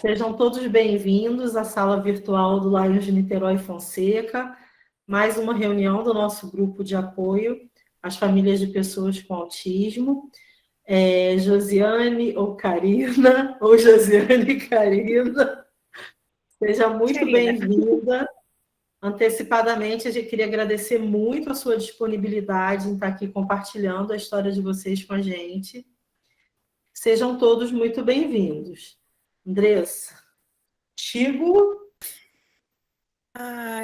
Sejam todos bem-vindos à sala virtual do Lions de Niterói Fonseca, mais uma reunião do nosso grupo de apoio às famílias de pessoas com autismo. Josiane ou Karina, ou Josiane e Karina, seja muito bem-vinda. Antecipadamente, a gente queria agradecer muito a sua disponibilidade em estar aqui compartilhando a história de vocês com a gente. Sejam todos muito bem-vindos. Andressa, Chigo.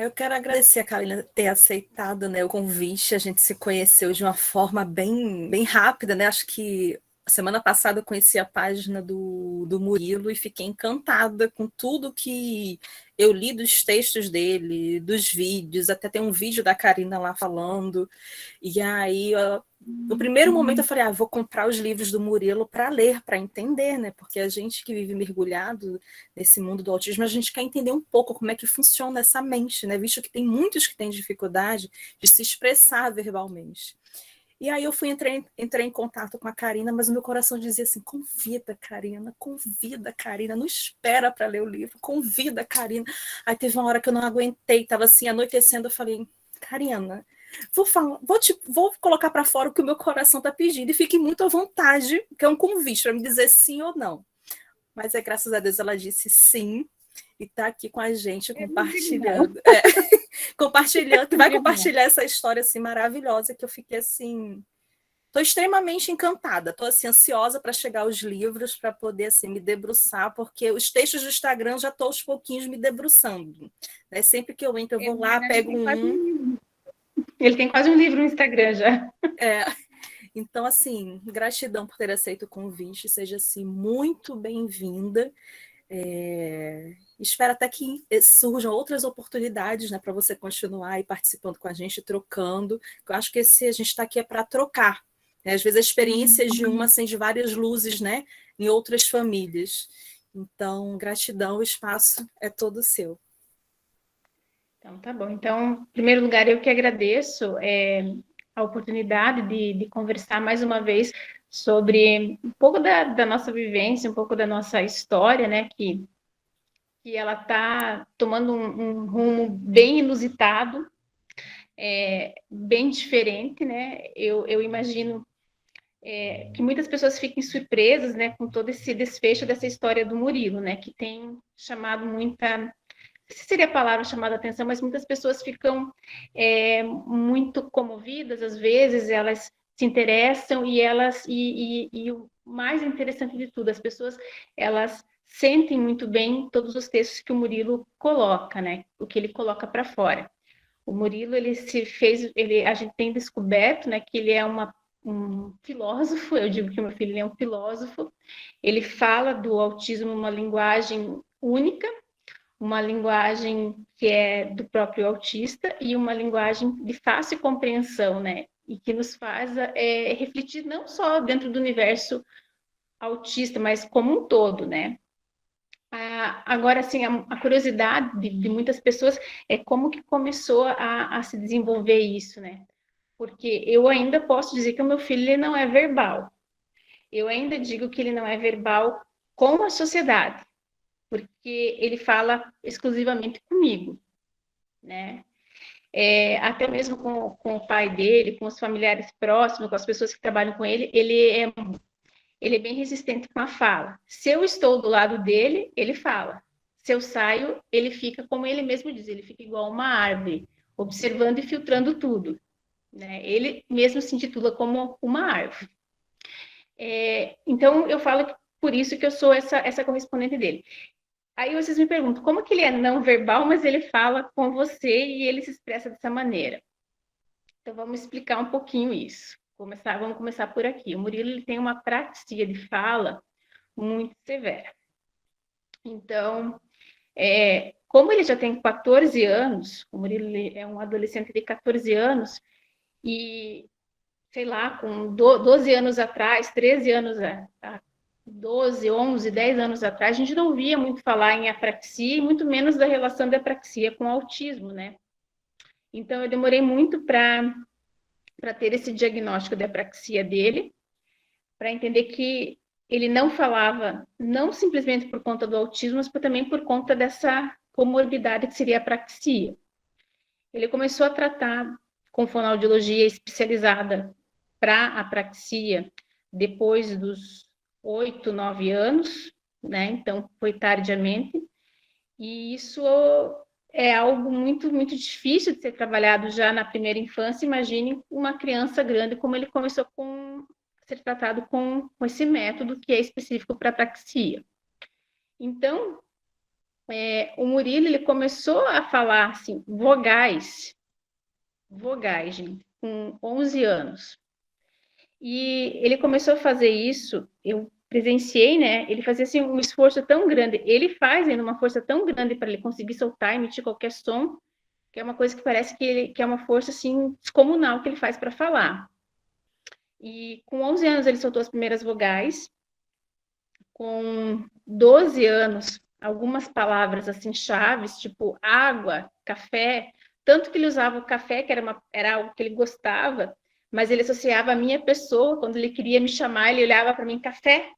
Eu quero agradecer a Karina ter aceitado, né, o convite. A gente se conheceu de uma forma bem rápida, né? Acho que semana passada eu conheci a página do Murilo e fiquei encantada com tudo que eu li dos textos dele, dos vídeos, até tem um vídeo da Karina lá falando. E aí, no primeiro momento eu falei, vou comprar os livros do Murilo para ler, para entender, né? Porque a gente que vive mergulhado nesse mundo do autismo, a gente quer entender um pouco como é que funciona essa mente, né? Visto que tem muitos que têm dificuldade de se expressar verbalmente. E aí eu entrei em contato com a Karina, mas o meu coração dizia assim, convida, Karina, não espera para ler o livro, convida, Karina. Aí teve uma hora que eu não aguentei, estava assim, anoitecendo, eu falei, Karina, vou colocar para fora o que o meu coração está pedindo e fique muito à vontade, que é um convite para me dizer sim ou não. Mas graças a Deus ela disse sim e está aqui com a gente compartilhando. Vai compartilhar essa história assim maravilhosa que eu fiquei assim, estou extremamente encantada, estou assim ansiosa para chegar aos livros para poder assim me debruçar, porque os textos do Instagram já estou aos pouquinhos me debruçando, né? Sempre que eu entro eu vou lá, pego um. Ele tem quase um livro no Instagram já. Então, assim, gratidão por ter aceito o convite, seja assim muito bem-vinda. Espero até que surjam outras oportunidades, né, para você continuar aí participando com a gente, trocando. Eu acho que a gente está aqui para trocar, né? Às vezes a experiência de uma acende várias luzes, né, em outras famílias. Então, gratidão, o espaço é todo seu. Então, tá bom. Então, em primeiro lugar, eu que agradeço a oportunidade de conversar mais uma vez sobre um pouco da nossa vivência, um pouco da nossa história, né, que ela está tomando um rumo bem inusitado, bem diferente, né? Eu imagino que muitas pessoas fiquem surpresas, né, com todo esse desfecho dessa história do Murilo, né, que tem chamado muita, não sei se seria a palavra chamada atenção, mas muitas pessoas ficam muito comovidas, às vezes elas se interessam e o mais interessante de tudo, as pessoas elas sentem muito bem todos os textos que o Murilo coloca, né, o que ele coloca para fora. O Murilo, a gente tem descoberto, né, que ele é um filósofo, eu digo que o meu filho é um filósofo, ele fala do autismo uma linguagem única, uma linguagem que é do próprio autista e uma linguagem de fácil compreensão, né, e que nos faz refletir não só dentro do universo autista, mas como um todo, né. Agora, assim, a curiosidade de muitas pessoas é como que começou a se desenvolver isso, né? Porque eu ainda posso dizer que o meu filho ele não é verbal. Eu ainda digo que ele não é verbal com a sociedade, porque ele fala exclusivamente comigo, né? Até mesmo com o pai dele, com os familiares próximos, com as pessoas que trabalham com ele, ele é bem resistente com a fala. Se eu estou do lado dele, ele fala. Se eu saio, ele fica, como ele mesmo diz, ele fica igual uma árvore, observando e filtrando tudo. Né? Ele mesmo se intitula como uma árvore. Então, eu falo que por isso que eu sou essa correspondente dele. Aí vocês me perguntam, como que ele é não verbal, mas ele fala com você e ele se expressa dessa maneira? Então, vamos explicar um pouquinho isso. Vamos começar por aqui. O Murilo ele tem uma praxia de fala muito severa. Então, como ele já tem 14 anos, o Murilo é um adolescente de 14 anos, e, sei lá, com 12 anos atrás, 13 anos, 12, 11, 10 anos atrás, a gente não via muito falar em apraxia, e muito menos da relação da apraxia com o autismo, né? Então, eu demorei muito para ter esse diagnóstico de apraxia dele, para entender que ele não falava, não simplesmente por conta do autismo, mas também por conta dessa comorbidade que seria a apraxia. Ele começou a tratar com fonoaudiologia especializada para apraxia depois dos 8, 9 anos, né? Então, foi tardiamente. E isso é algo muito, muito difícil de ser trabalhado já na primeira infância. Imagine uma criança grande, como ele começou a ser tratado com esse método que é específico para apraxia. Então, o Murilo, ele começou a falar, assim, vogais, gente, com 11 anos. E ele começou a fazer isso, eu presenciei, né? Ele fazia assim, um esforço tão grande, ele faz ainda uma força tão grande para ele conseguir soltar, emitir qualquer som, que é uma coisa que parece que é uma força assim descomunal que ele faz para falar. E com 11 anos ele soltou as primeiras vogais, com 12 anos, algumas palavras assim chaves, tipo água, café, tanto que ele usava o café, que era algo que ele gostava, mas ele associava a minha pessoa, quando ele queria me chamar, ele olhava para mim, café,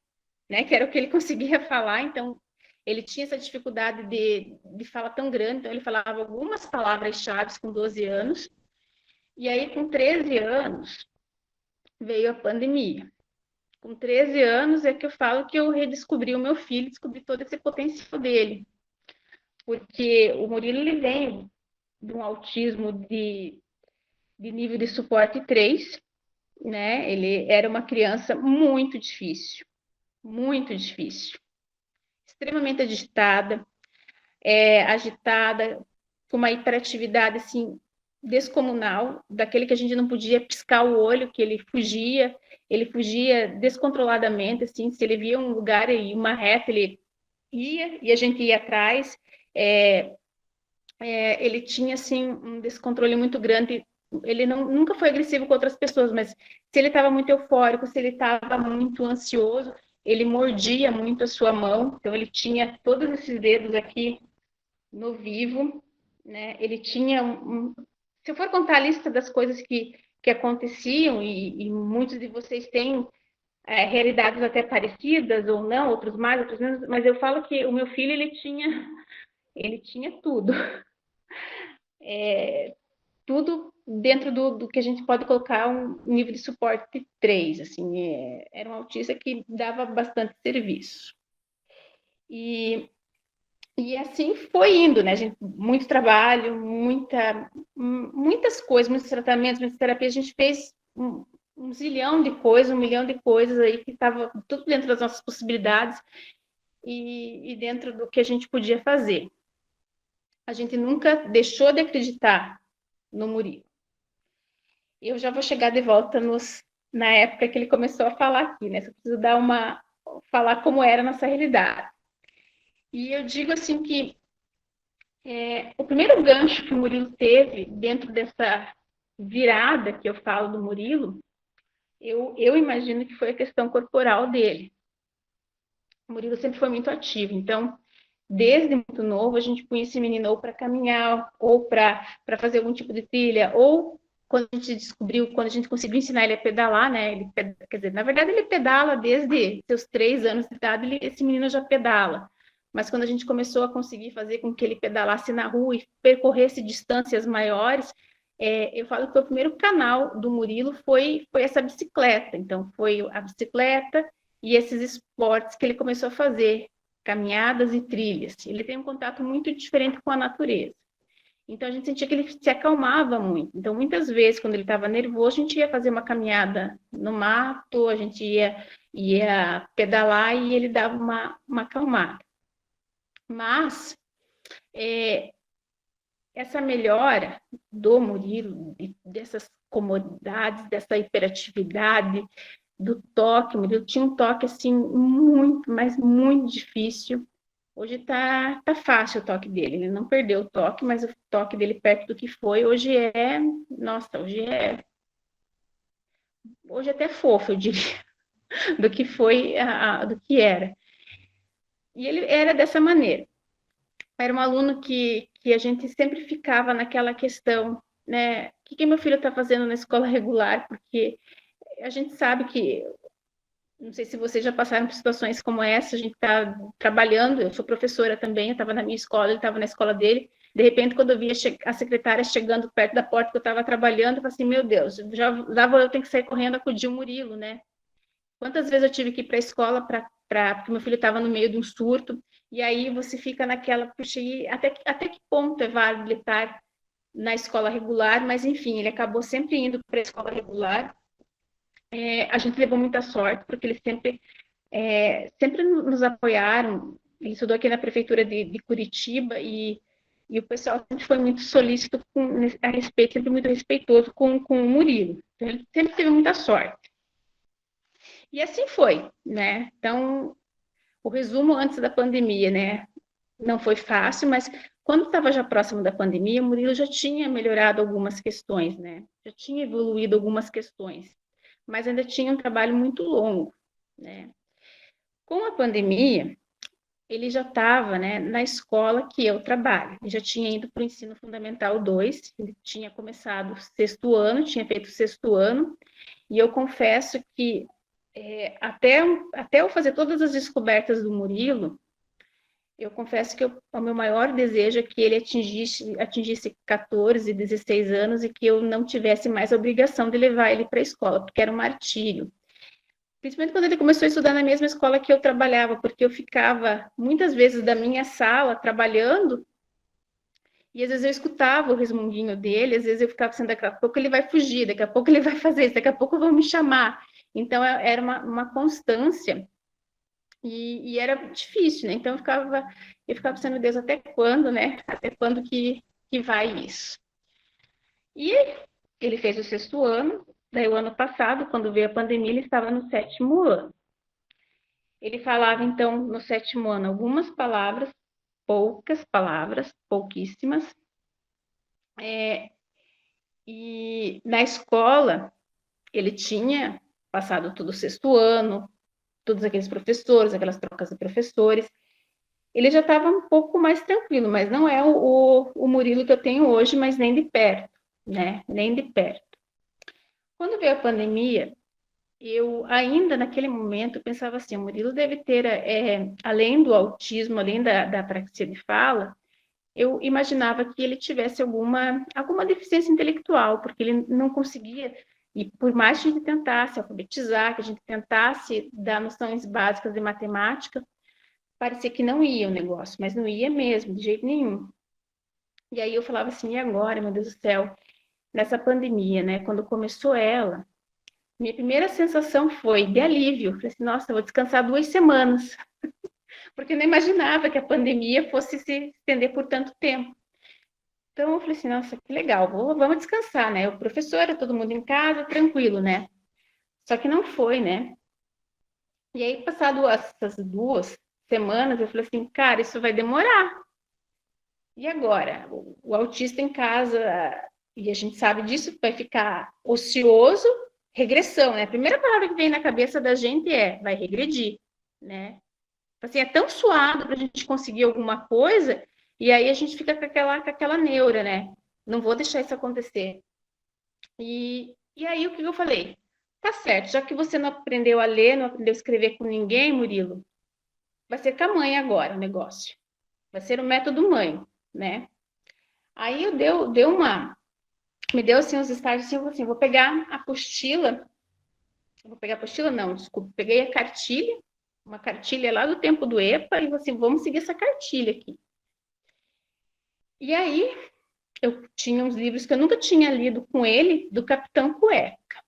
né, que era o que ele conseguia falar, então ele tinha essa dificuldade de fala tão grande, então ele falava algumas palavras-chave com 12 anos, e aí com 13 anos veio a pandemia. Com 13 anos é que eu falo que eu redescobri o meu filho, descobri todo esse potencial dele, porque o Murilo, ele vem de um autismo de nível de suporte 3, né? Ele era uma criança muito difícil, extremamente agitada, com uma hiperatividade assim descomunal, daquele que a gente não podia piscar o olho, que ele fugia descontroladamente, assim, se ele via um lugar e uma reta, ele ia e a gente ia atrás. Ele tinha assim um descontrole muito grande. Ele nunca foi agressivo com outras pessoas, mas se ele estava muito eufórico, se ele estava muito ansioso, ele mordia muito a sua mão. Então ele tinha todos esses dedos aqui no vivo, né? Ele tinha se eu for contar a lista das coisas que aconteciam, e muitos de vocês têm realidades até parecidas ou não, outros mais, outros menos, mas eu falo que o meu filho, ele tinha tudo. Tudo dentro do que a gente pode colocar um nível de suporte 3, assim, era um autista que dava bastante serviço. E assim foi indo, né, gente? Muito trabalho, muitas coisas, muitos tratamentos, muitas terapias. A gente fez um zilhão de coisas, 1 milhão de coisas aí que estava tudo dentro das nossas possibilidades e dentro do que a gente podia fazer. A gente nunca deixou de acreditar no Murilo. Eu já vou chegar de volta na época que ele começou a falar aqui, né? Só preciso falar como era a nossa realidade. E eu digo assim que o primeiro gancho que o Murilo teve dentro dessa virada que eu falo do Murilo, eu imagino que foi a questão corporal dele. O Murilo sempre foi muito ativo, então, desde muito novo, a gente punha esse menino ou para caminhar, ou para fazer algum tipo de trilha, ou quando a gente conseguiu ensinar ele a pedalar, né? Quer dizer, na verdade, ele pedala desde seus 3 anos de idade, esse menino já pedala. Mas quando a gente começou a conseguir fazer com que ele pedalasse na rua e percorresse distâncias maiores, eu falo que o primeiro canal do Murilo foi essa bicicleta. Então, foi a bicicleta e esses esportes que ele começou a fazer, caminhadas e trilhas. Ele tem um contato muito diferente com a natureza. Então, a gente sentia que ele se acalmava muito. Então, muitas vezes, quando ele estava nervoso, a gente ia fazer uma caminhada no mato, a gente ia pedalar e ele dava uma acalmada. Mas, essa melhora do Murilo, dessas comodidades, dessa hiperatividade, do toque, o Murilo tinha um toque, assim, muito, mas muito difícil. Hoje tá fácil o toque dele, ele não perdeu o toque, mas o toque dele perto do que foi, hoje nossa, hoje é até fofo, eu diria, do que foi, do que era. E ele era dessa maneira. Era um aluno que a gente sempre ficava naquela questão, né, o que meu filho está fazendo na escola regular, porque a gente sabe que Não sei se vocês já passaram por situações como essa, a gente está trabalhando, eu sou professora também, eu estava na minha escola, ele estava na escola dele, de repente, quando eu via a secretária chegando perto da porta que eu estava trabalhando, eu falei assim, meu Deus, já vou eu tenho que sair correndo, acudir o Murilo, né? Quantas vezes eu tive que ir para a escola porque meu filho estava no meio de um surto, e aí você fica naquela, puxa, até que ponto é válido ele estar na escola regular, mas enfim, ele acabou sempre indo para a escola regular. A gente levou muita sorte, porque eles sempre nos apoiaram. Ele estudou aqui na prefeitura de Curitiba e o pessoal sempre foi muito solícito a respeito, sempre muito respeitoso com o Murilo. Então, ele sempre teve muita sorte. E assim foi, né? Então, o resumo antes da pandemia, né? Não foi fácil, mas quando estava já próximo da pandemia, o Murilo já tinha melhorado algumas questões, né? Já tinha evoluído algumas questões, mas ainda tinha um trabalho muito longo, né? Com a pandemia, ele já estava, né, na escola que eu trabalho. Ele já tinha ido para o ensino fundamental 2, ele tinha começado o sexto ano, tinha feito o sexto ano, e eu confesso que até eu fazer todas as descobertas do Murilo, eu confesso que o meu maior desejo é que ele atingisse 14, 16 anos e que eu não tivesse mais a obrigação de levar ele para a escola, porque era um martírio. Principalmente quando ele começou a estudar na mesma escola que eu trabalhava, porque eu ficava muitas vezes da minha sala trabalhando e às vezes eu escutava o resmunguinho dele, às vezes eu ficava pensando, daqui a pouco ele vai fugir, daqui a pouco ele vai fazer isso, daqui a pouco vão me chamar. Então era uma constância e era difícil, né? Então eu ficava pensando, meu Deus, até quando, né? Até quando que vai isso? E ele fez o sexto ano, daí o ano passado, quando veio a pandemia, ele estava no sétimo ano. Ele falava, então, no sétimo ano, algumas palavras, poucas palavras, pouquíssimas. E na escola, ele tinha passado todo o sexto ano, todos aqueles professores, aquelas trocas de professores. Ele já estava um pouco mais tranquilo, mas não é o Murilo que eu tenho hoje, mas nem de perto, né? Nem de perto. Quando veio a pandemia, eu ainda naquele momento pensava assim, o Murilo deve ter, além do autismo, além da apraxia de fala, eu imaginava que ele tivesse alguma deficiência intelectual, porque ele não conseguia, e por mais que a gente tentasse alfabetizar, que a gente tentasse dar noções básicas de matemática, parecia que não ia o negócio, mas não ia mesmo, de jeito nenhum. E aí eu falava assim, e agora, meu Deus do céu, nessa pandemia, né, quando começou ela, minha primeira sensação foi de alívio. Falei assim, nossa, eu vou descansar 2 semanas. Porque eu não imaginava que a pandemia fosse se estender por tanto tempo. Então eu falei assim, nossa, que legal, vamos descansar, né? O professor, todo mundo em casa, tranquilo, né? Só que não foi, né? E aí, passado essas 2 semanas, eu falei assim, cara, isso vai demorar. E agora? O autista em casa, e a gente sabe disso, vai ficar ocioso, regressão, né? A primeira palavra que vem na cabeça da gente vai regredir, né? Assim, é tão suado para a gente conseguir alguma coisa, e aí a gente fica com aquela neura, né? Não vou deixar isso acontecer. E aí, o que eu falei? Tá certo, já que você não aprendeu a ler, não aprendeu a escrever com ninguém, Murilo, vai ser com a mãe agora o negócio. Vai ser o método mãe, né? Aí me deu assim uns estágios assim, vou pegar a apostila, não, desculpa, peguei a cartilha, uma cartilha lá do tempo do EPA, e assim, vamos seguir essa cartilha aqui. E aí, eu tinha uns livros que eu nunca tinha lido com ele, do Capitão Cueca,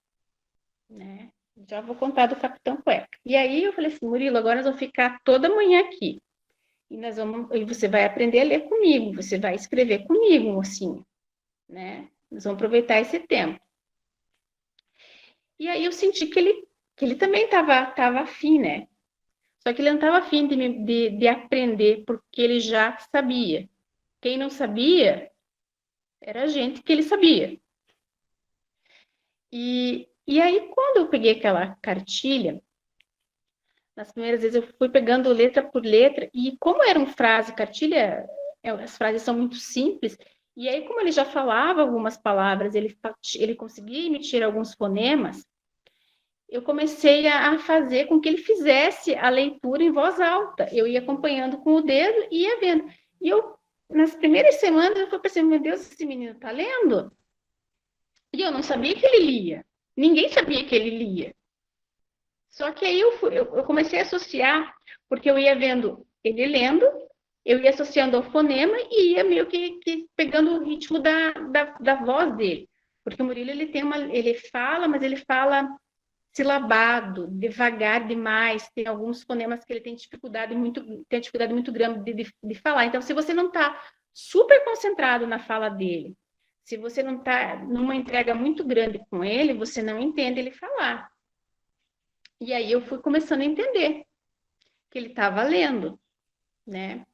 né? Já vou contar do Capitão Cueca. E aí eu falei assim, Murilo, agora nós vamos ficar toda manhã aqui. E você vai aprender a ler comigo, você vai escrever comigo, mocinho, né? Nós vamos aproveitar esse tempo. E aí eu senti que ele também estava afim, né? Só que ele não estava afim de aprender, porque ele já sabia. Quem não sabia era a gente que ele sabia. E aí, quando eu peguei aquela cartilha, nas primeiras vezes eu fui pegando letra por letra, e como eram frases, cartilha, as frases são muito simples, e aí como ele já falava algumas palavras, ele conseguia emitir alguns fonemas, eu comecei a fazer com que ele fizesse a leitura em voz alta. Eu ia acompanhando com o dedo e ia vendo. E eu, nas primeiras semanas, eu fui pensando, meu Deus, esse menino está lendo? E eu não sabia que ele lia. Ninguém sabia que ele lia. Só que aí eu comecei a associar, porque eu ia vendo ele lendo, eu ia associando ao fonema e ia meio que pegando o ritmo da voz dele. Porque o Murilo, ele fala, mas ele fala silabado, devagar demais, tem alguns fonemas que ele tem dificuldade muito grande de falar. Então, se você não está super concentrado na fala dele, se você não está numa entrega muito grande com ele, você não entende ele falar. E aí eu fui começando a entender que ele estava lendo, né?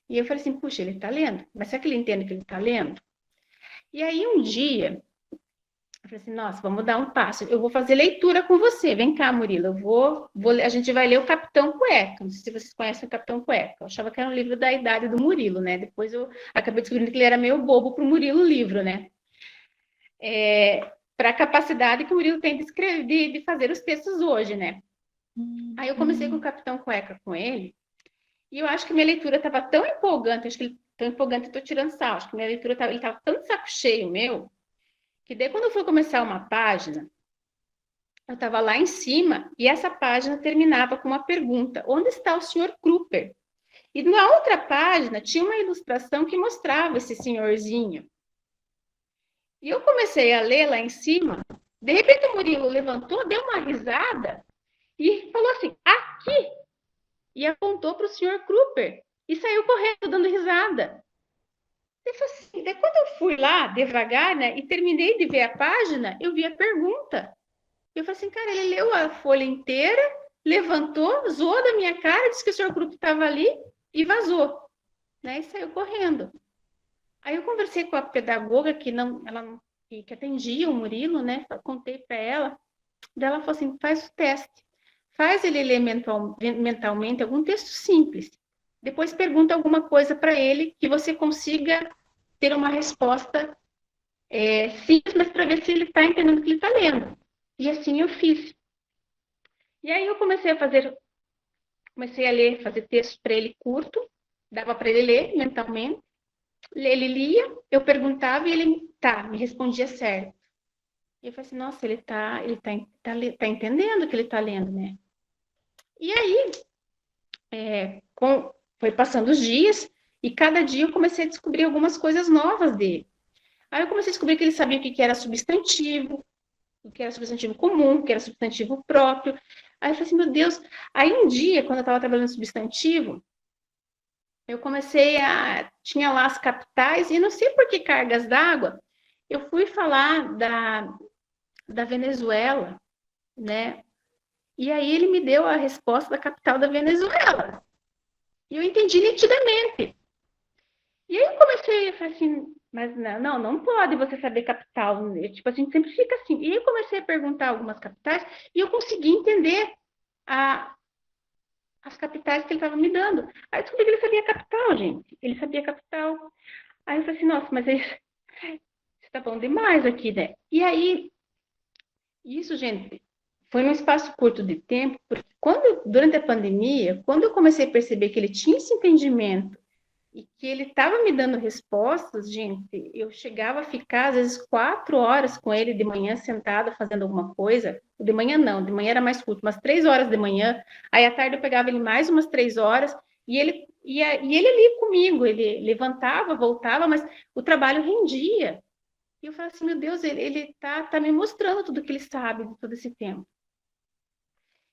E eu falei assim, puxa, ele está lendo, mas será que ele entende que ele está lendo? E aí um dia, eu falei assim, nossa, vamos dar um passo, eu vou fazer leitura com você, vem cá, Murilo, a gente vai ler o Capitão Cueca, não sei se vocês conhecem o Capitão Cueca, eu achava que era um livro da idade do Murilo, né? Depois eu acabei descobrindo que ele era meio bobo para o Murilo o livro, né? Para a capacidade que o Murilo tem de escrever, de fazer os textos hoje, né? Aí eu comecei com o Capitão Cueca com ele, e eu acho que minha leitura estava tão empolgante, acho que ele tão empolgante, eu estou tirando sal, acho que minha leitura ele estava tão de saco cheio meu, que daí quando eu fui começar uma página, eu estava lá em cima, e essa página terminava com uma pergunta, onde está o senhor Kruper? E na outra página tinha uma ilustração que mostrava esse senhorzinho. E eu comecei a ler lá em cima, de repente o Murilo levantou, deu uma risada, e falou assim, aqui! E apontou para o senhor Kruper e saiu correndo, dando risada. Assim, daí quando eu fui lá, devagar, né, e terminei de ver a página, eu vi a pergunta. Eu falei assim, cara, ele leu a folha inteira, levantou, zoou da minha cara, disse que o senhor Kruper estava ali e vazou, né, e saiu correndo. Aí eu conversei com a pedagoga que atendia o Murilo, né, contei para ela, daí ela falou assim, faz o teste. Faz ele ler mentalmente algum texto simples. Depois pergunta alguma coisa para ele que você consiga ter uma resposta simples, mas para ver se ele está entendendo o que ele está lendo. E assim eu fiz. E aí eu comecei a ler, fazer texto para ele curto, dava para ele ler mentalmente. Ele lia, eu perguntava e ele me respondia certo. E eu falei assim, nossa, ele tá entendendo o que ele está lendo, né? E aí, foi passando os dias e cada dia eu comecei a descobrir algumas coisas novas dele. Aí eu comecei a descobrir que ele sabia o que era substantivo, o que era substantivo comum, o que era substantivo próprio. Aí eu falei assim, meu Deus. Aí um dia, quando eu estava trabalhando substantivo, eu tinha lá as capitais, e não sei por que cargas d'água, eu fui falar da Venezuela, né? E aí ele me deu a resposta da capital da Venezuela. E eu entendi nitidamente. E aí eu comecei a falar assim, mas não pode você saber capital. Tipo, a gente sempre fica assim. E aí eu comecei a perguntar algumas capitais e eu consegui entender as capitais que ele estava me dando. Aí eu descobri que ele sabia capital, gente. Ele sabia capital. Aí eu falei assim, nossa, mas isso tá bom demais aqui, né? E aí, isso, gente, foi num espaço curto de tempo, porque durante a pandemia, quando eu comecei a perceber que ele tinha esse entendimento e que ele estava me dando respostas, gente, eu chegava a ficar, às vezes, 4 horas com ele de manhã, sentada, fazendo alguma coisa. De manhã não, de manhã era mais curto, umas 3 horas de manhã. Aí, à tarde, eu pegava ele mais umas 3 horas e ele ali comigo, ele levantava, voltava, mas o trabalho rendia. E eu falava assim, meu Deus, ele tá me mostrando tudo que ele sabe de todo esse tempo.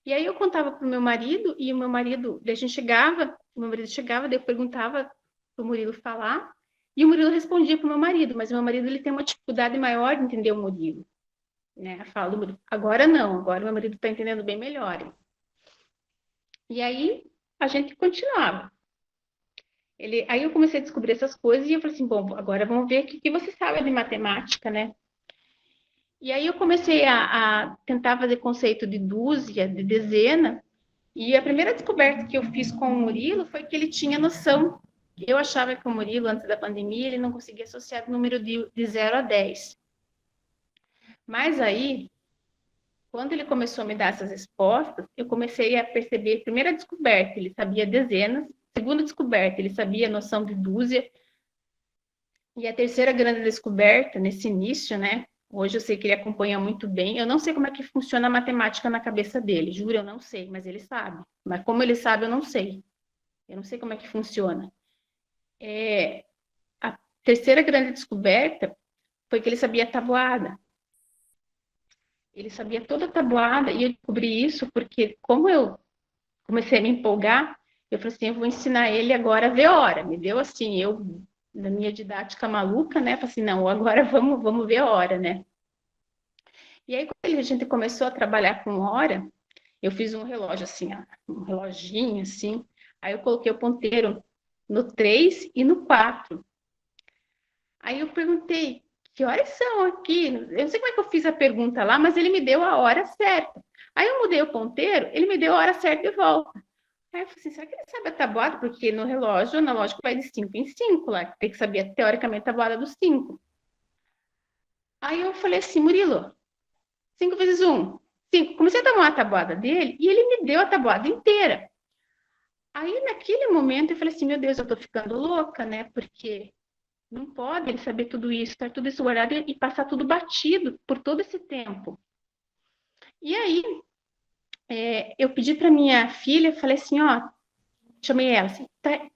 E aí eu contava para o meu marido, e o meu marido, daí a gente chegava, o meu marido chegava, daí eu perguntava para o Murilo falar, e o Murilo respondia para o meu marido, mas o meu marido ele tem uma dificuldade maior de entender o Murilo, né? A fala do Murilo. Agora não, agora o meu marido está entendendo bem melhor. E aí a gente continuava. Aí eu comecei a descobrir essas coisas, e eu falei assim, bom, agora vamos ver o que você sabe de matemática, né? E aí eu comecei a tentar fazer conceito de dúzia, de dezena, e a primeira descoberta que eu fiz com o Murilo foi que ele tinha noção. Eu achava que o Murilo, antes da pandemia, ele não conseguia associar o número de 0 a 10. Mas aí, quando ele começou a me dar essas respostas, eu comecei a perceber, primeira descoberta, ele sabia dezenas, segunda descoberta, ele sabia a noção de dúzia, e a terceira grande descoberta, nesse início, né? Hoje eu sei que ele acompanha muito bem. Eu não sei como é que funciona a matemática na cabeça dele, juro, eu não sei, mas ele sabe. Mas como ele sabe, eu não sei. Eu não sei como é que funciona. A terceira grande descoberta foi que ele sabia tabuada. Ele sabia toda a tabuada, e eu descobri isso porque, como eu comecei a me empolgar, eu falei assim, eu vou ensinar ele agora a ver hora. Me deu assim, eu, na minha didática maluca, né? Falei assim, não, agora vamos ver hora, né? E aí, quando a gente começou a trabalhar com hora, eu fiz um relógio assim, ó, um reloginho assim, aí eu coloquei o ponteiro no 3 e no 4. Aí eu perguntei, que horas são aqui? Eu não sei como é que eu fiz a pergunta lá, mas ele me deu a hora certa. Aí eu mudei o ponteiro, ele me deu a hora certa de volta. Aí eu falei assim, será que ele sabe a tabuada? Porque no relógio, analógico, vai de 5 em 5 lá. Tem que saber, teoricamente, a tabuada dos 5. Aí eu falei assim, Murilo, 5 vezes 1, 5. Comecei a tomar a tabuada dele e ele me deu a tabuada inteira. Aí, naquele momento, eu falei assim, meu Deus, eu tô ficando louca, né? Porque não pode ele saber tudo isso, estar tudo isso guardado e passar tudo batido por todo esse tempo. E aí, eu pedi para minha filha, falei assim, ó, chamei ela, assim,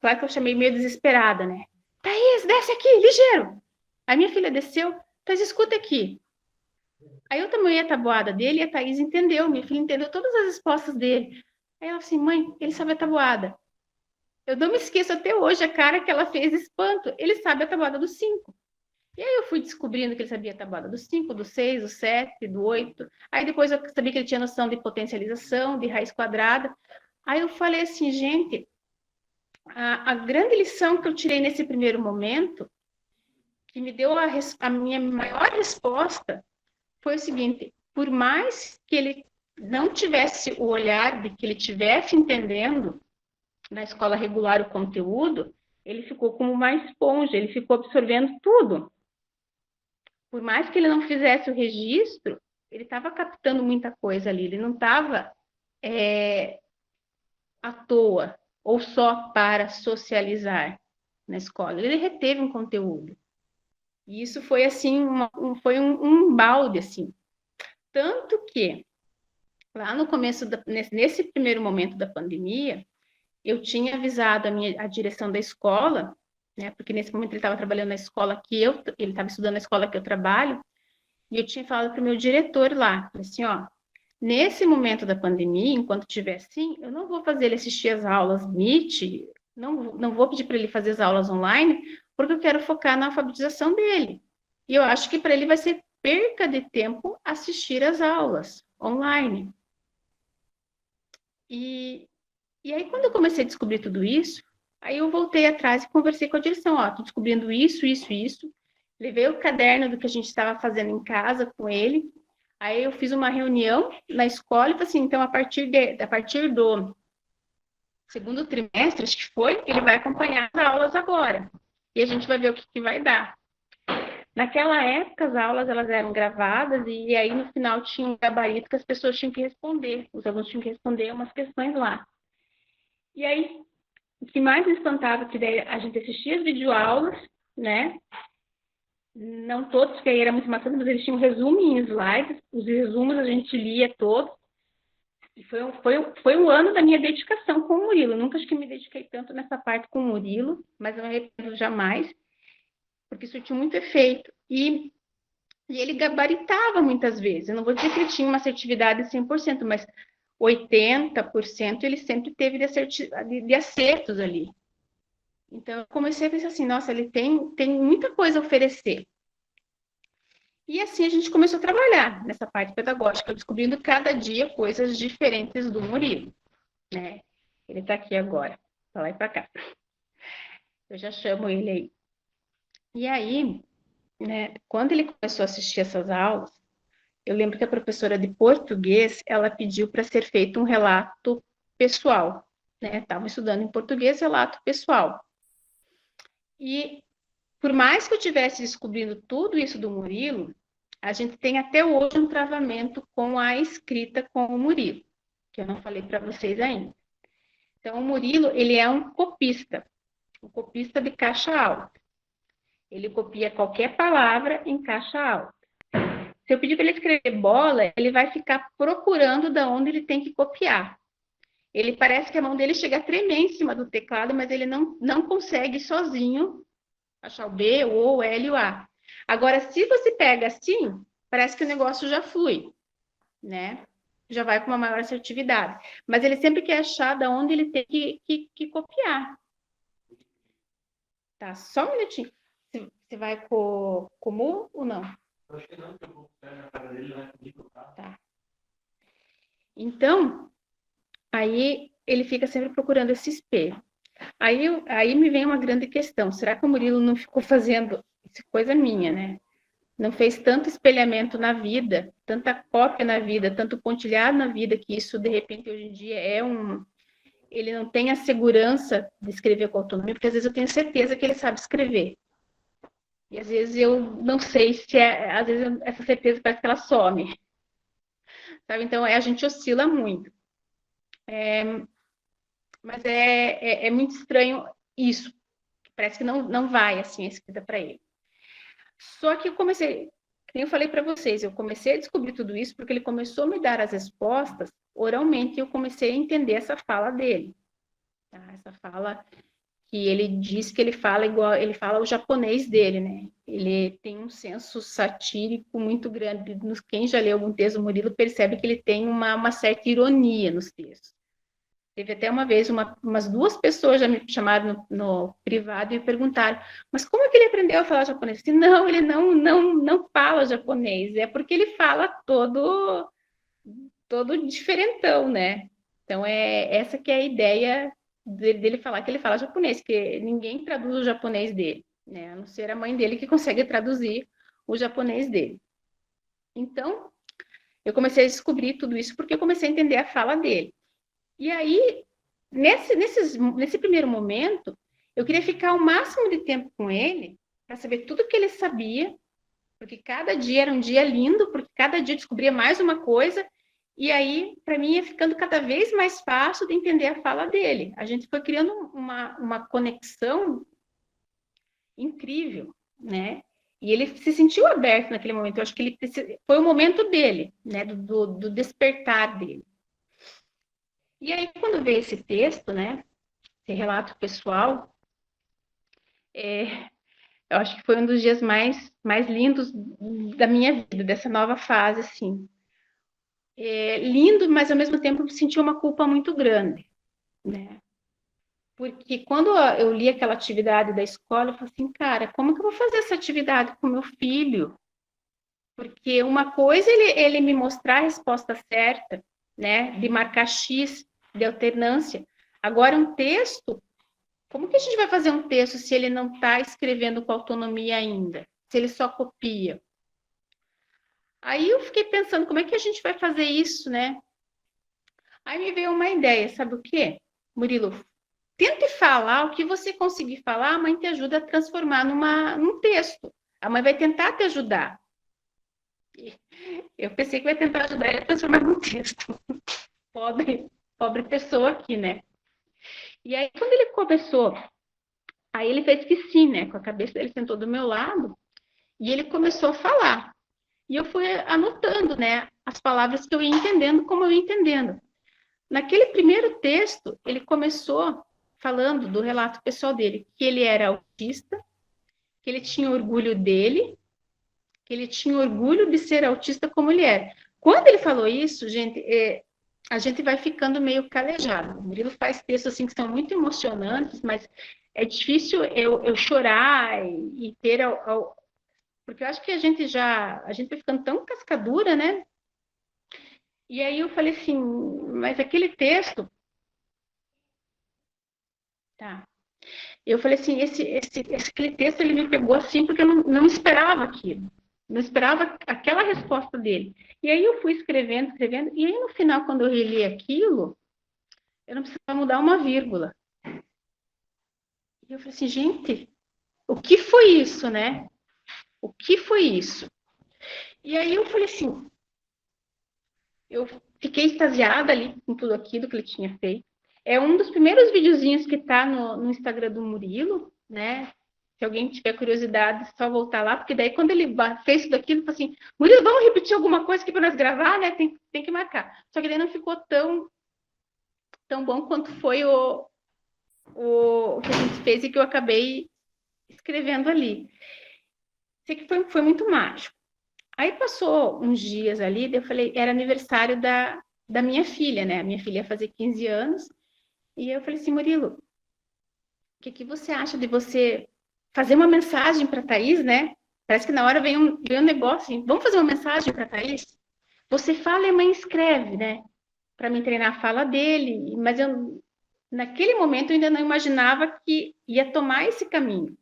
claro que eu chamei meio desesperada, né? Thaís, desce aqui, ligeiro! Aí minha filha desceu, Thaís, escuta aqui. Aí eu tomei a tabuada dele e a Thaís entendeu, minha filha entendeu todas as respostas dele. Aí ela falou assim, mãe, ele sabe a tabuada. Eu não me esqueço até hoje a cara que ela fez de espanto. Ele sabe a tabuada dos 5. E aí eu fui descobrindo que ele sabia a tabuada dos 5, do 6, do 7, do 8. Aí depois eu sabia que ele tinha noção de potencialização, de raiz quadrada. Aí eu falei assim, gente, a grande lição que eu tirei nesse primeiro momento, que me deu a minha maior resposta, foi o seguinte, por mais que ele não tivesse o olhar de que ele estivesse entendendo na escola regular o conteúdo, ele ficou como uma esponja, ele ficou absorvendo tudo. Por mais que ele não fizesse o registro, ele estava captando muita coisa ali, ele não estava à toa ou só para socializar na escola, ele reteve um conteúdo. E isso foi assim, foi um balde, assim. Tanto que, lá no começo, nesse primeiro momento da pandemia, eu tinha avisado a direção da escola, né, porque nesse momento ele estava trabalhando na escola ele estava estudando na escola que eu trabalho, e eu tinha falado para o meu diretor lá, assim, ó, nesse momento da pandemia, enquanto estiver assim, eu não vou fazer ele assistir as aulas Meet, não vou pedir para ele fazer as aulas online, porque eu quero focar na alfabetização dele. E eu acho que para ele vai ser perca de tempo assistir as aulas online. E aí, quando eu comecei a descobrir tudo isso, aí eu voltei atrás e conversei com a direção, ó, tô descobrindo isso, isso, isso. Levei o caderno do que a gente estava fazendo em casa com ele. Aí eu fiz uma reunião na escola e falei assim, então a partir do segundo trimestre, acho que foi, ele vai acompanhar as aulas agora. E a gente vai ver o que vai dar. Naquela época, as aulas elas eram gravadas e aí no final tinha um gabarito que as pessoas tinham que responder. Os alunos tinham que responder umas questões lá. E aí, o que mais me espantava é que daí a gente assistia as videoaulas, né? Não todos, porque aí era muito maçante, mas eles tinham resumo em slides. Os resumos a gente lia todos. E foi um ano da minha dedicação com o Murilo. Eu nunca acho que me dediquei tanto nessa parte com o Murilo, mas eu não arrependo jamais, porque isso tinha muito efeito. E ele gabaritava muitas vezes. Eu não vou dizer que ele tinha uma assertividade de 100%, mas 80% ele sempre teve de acertos ali. Então, eu comecei a pensar assim, nossa, ele tem muita coisa a oferecer. E assim a gente começou a trabalhar nessa parte pedagógica, descobrindo cada dia coisas diferentes do Murilo, né? Ele está aqui agora, para lá e para cá. Eu já chamo ele aí. E aí, né, quando ele começou a assistir essas aulas, eu lembro que a professora de português, ela pediu para ser feito um relato pessoal, né? Estavam estudando em português, relato pessoal. E por mais que eu tivesse descobrindo tudo isso do Murilo, A gente tem até hoje um travamento com a escrita com o Murilo, que eu não falei para vocês ainda. Então, o Murilo, ele é um copista de caixa alta. Ele copia qualquer palavra em caixa alta. Se eu pedir para ele escrever bola, ele vai ficar procurando de onde ele tem que copiar. Ele parece que a mão dele chega a tremer em cima do teclado, mas ele não consegue sozinho achar o B, o O, o L e o A. Agora, se você pega assim, parece que o negócio já flui, né? Já vai com uma maior assertividade. Mas ele sempre quer achar de onde ele tem que copiar. Tá, só um minutinho. Você vai com o Mu ou não? Eu acho que não, porque eu vou ficar na casa dele, vai comigo, tá? Tá. Então, aí ele fica sempre procurando esse espelho. Aí me vem uma grande questão. Será que o Murilo não ficou fazendo... Isso é coisa minha, né? Não fez tanto espelhamento na vida, tanta cópia na vida, tanto pontilhado na vida, que isso, de repente, hoje em dia é um... Ele não tem a segurança de escrever com autonomia, porque às vezes eu tenho certeza que ele sabe escrever. E às vezes eu não sei se é... Às vezes essa certeza parece que ela some. Sabe? Então, a gente oscila muito. Mas é muito estranho isso. Parece que não vai, assim, a escrita para ele. Só que eu comecei, como eu falei para vocês, eu comecei a descobrir tudo isso porque ele começou a me dar as respostas oralmente e eu comecei a entender essa fala dele. Tá? Essa fala que ele diz que ele fala igual, ele fala o japonês dele, né? Ele tem um senso satírico muito grande. Quem já leu algum texto do Murilo percebe que ele tem uma certa ironia nos textos. Teve até uma vez, umas 2 pessoas já me chamaram no privado e perguntaram, mas como é que ele aprendeu a falar japonês? Disse, não, ele não fala japonês, é porque ele fala todo diferentão, né? Então, essa que é a ideia dele falar que ele fala japonês, que ninguém traduz o japonês dele, né? A não ser a mãe dele que consegue traduzir o japonês dele. Então, eu comecei a descobrir tudo isso porque eu comecei a entender a fala dele. E aí, nesse primeiro momento, eu queria ficar o máximo de tempo com ele para saber tudo que ele sabia, porque cada dia era um dia lindo, porque cada dia eu descobria mais uma coisa, e aí, para mim, ia ficando cada vez mais fácil de entender a fala dele. A gente foi criando uma conexão incrível, né? E ele se sentiu aberto naquele momento. Eu acho que foi o momento dele, né? Do despertar dele. E aí, quando veio esse texto, né, esse relato pessoal, eu acho que foi um dos dias mais lindos da minha vida, dessa nova fase, assim. Lindo, mas ao mesmo tempo eu senti uma culpa muito grande, né? Porque quando eu li aquela atividade da escola, eu falei assim, cara, como que eu vou fazer essa atividade com meu filho? Porque uma coisa é ele me mostrar a resposta certa, né, de marcar X, de alternância. Agora, um texto, como que a gente vai fazer um texto se ele não está escrevendo com autonomia ainda? Se ele só copia? Aí eu fiquei pensando, como é que a gente vai fazer isso, né? Aí me veio uma ideia, sabe o quê? Murilo, tente falar o que você conseguir falar, a mãe te ajuda a transformar num texto. A mãe vai tentar te ajudar. Eu pensei que vai tentar ajudar ele a transformar num texto. Pobre pessoa aqui, né? E aí, quando ele começou, aí ele fez que sim, né? Com a cabeça dele sentou do meu lado e ele começou a falar. E eu fui anotando, né? As palavras que eu ia entendendo, como eu ia entendendo. Naquele primeiro texto, ele começou falando do relato pessoal dele, que ele era autista, que ele tinha orgulho dele, que ele tinha orgulho de ser autista como ele era. Quando ele falou isso, gente, a gente vai ficando meio calejado. O Murilo faz textos assim que são muito emocionantes, mas é difícil eu chorar e ter... Porque eu acho que a gente vai ficando tão cascadura, né? E aí eu falei assim, mas aquele texto... Tá. Eu falei assim, aquele texto ele me pegou assim porque eu não esperava aquilo. Não esperava aquela resposta dele. E aí eu fui escrevendo, e aí no final, quando eu reli aquilo, eu não precisava mudar uma vírgula. E eu falei assim, gente, o que foi isso, né? O que foi isso? E aí eu falei assim, eu fiquei extasiada ali com tudo aquilo que ele tinha feito. É um dos primeiros videozinhos que tá no Instagram do Murilo, né? Se alguém tiver curiosidade, é só voltar lá, porque daí quando ele fez tudo aquilo, falou assim, Murilo, vamos repetir alguma coisa aqui para nós gravar, né? Tem que marcar. Só que daí não ficou tão bom quanto foi o que a gente fez e que eu acabei escrevendo ali. Sei que foi muito mágico. Aí passou uns dias ali, eu falei, era aniversário da minha filha, né? A minha filha ia fazer 15 anos, e eu falei assim, Murilo, o que você acha de você fazer uma mensagem para a Thaís, né? Parece que na hora veio um negócio, assim, vamos fazer uma mensagem para a Thaís? Você fala e a mãe escreve, né? Para me treinar a fala dele, mas naquele momento eu ainda não imaginava que ia tomar esse caminho.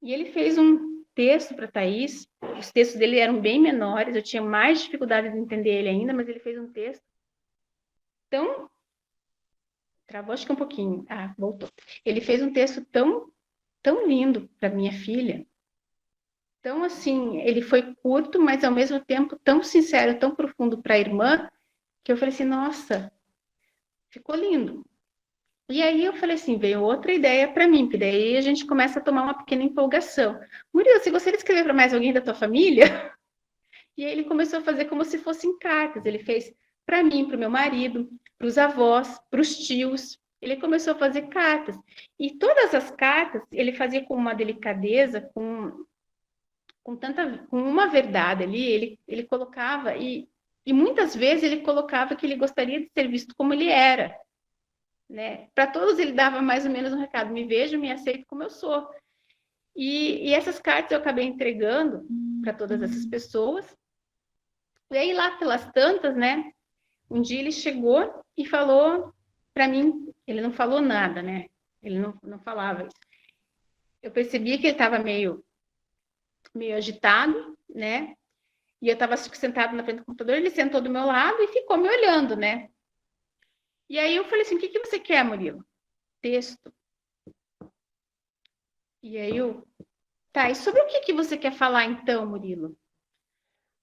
E ele fez um texto para a Thaís, os textos dele eram bem menores, eu tinha mais dificuldade de entender ele ainda, mas ele fez um texto tão... Travou acho que um pouquinho. Ah, voltou. Ele fez um texto tão lindo para minha filha. Então, assim, ele foi curto, mas ao mesmo tempo tão sincero, tão profundo para a irmã, que eu falei assim, nossa, ficou lindo. E aí eu falei assim, veio outra ideia para mim, porque daí a gente começa a tomar uma pequena empolgação. Murilo, você gostaria de escrever para mais alguém da tua família? E aí ele começou a fazer como se fossem cartas. Ele fez para mim, para o meu marido, para os avós, para os tios. Ele começou a fazer cartas. E todas as cartas ele fazia com uma delicadeza, com uma verdade ali. Ele colocava, e muitas vezes ele colocava que ele gostaria de ser visto como ele era. Né? Para todos ele dava mais ou menos um recado: me vejo, me aceito como eu sou. E essas cartas eu acabei entregando para todas essas pessoas. E aí lá pelas tantas, né? Um dia ele chegou e falou para mim, ele não falou nada, né? Ele não falava isso. Eu percebia que ele estava meio agitado, né? E eu estava sentado na frente do computador, ele sentou do meu lado e ficou me olhando, né? E aí eu falei assim, o que você quer, Murilo? Texto. E aí tá, e sobre o que você quer falar então, Murilo?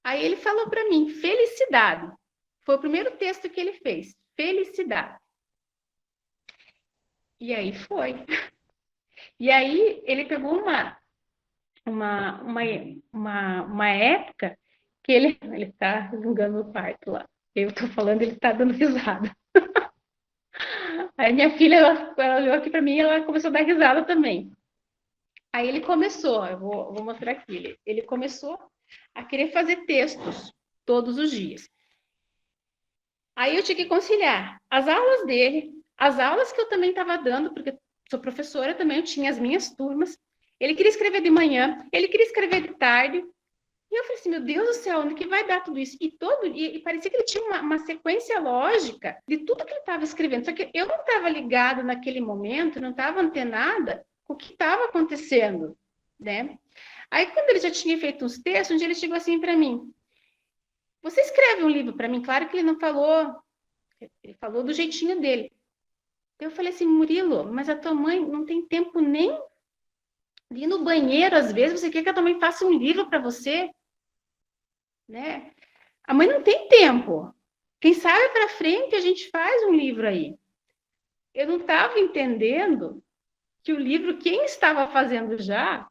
Aí ele falou para mim, felicidade. Foi o primeiro texto que ele fez, felicidade. E aí foi. E aí ele pegou uma época que ele tá zingando no quarto lá. Eu tô falando, ele tá dando risada. Aí minha filha, ela olhou aqui para mim e ela começou a dar risada também. Aí ele começou, eu vou mostrar aqui, ele começou a querer fazer textos todos os dias. Aí eu tinha que conciliar as aulas dele, as aulas que eu também estava dando, porque sou professora também, eu tinha as minhas turmas. Ele queria escrever de manhã, ele queria escrever de tarde. E eu falei assim, meu Deus do céu, onde que vai dar tudo isso? E parecia que ele tinha uma sequência lógica de tudo que ele estava escrevendo. Só que eu não estava ligada naquele momento, não estava antenada com o que estava acontecendo, né? Aí, quando ele já tinha feito uns textos, um dia ele chegou assim para mim, você escreve um livro para mim? Claro que ele não falou, ele falou do jeitinho dele. Eu falei assim, Murilo, mas a tua mãe não tem tempo nem de ir no banheiro, às vezes, você quer que a tua mãe faça um livro para você? Né? A mãe não tem tempo. Quem sabe para frente a gente faz um livro aí. Eu não estava entendendo que o livro, quem estava fazendo já,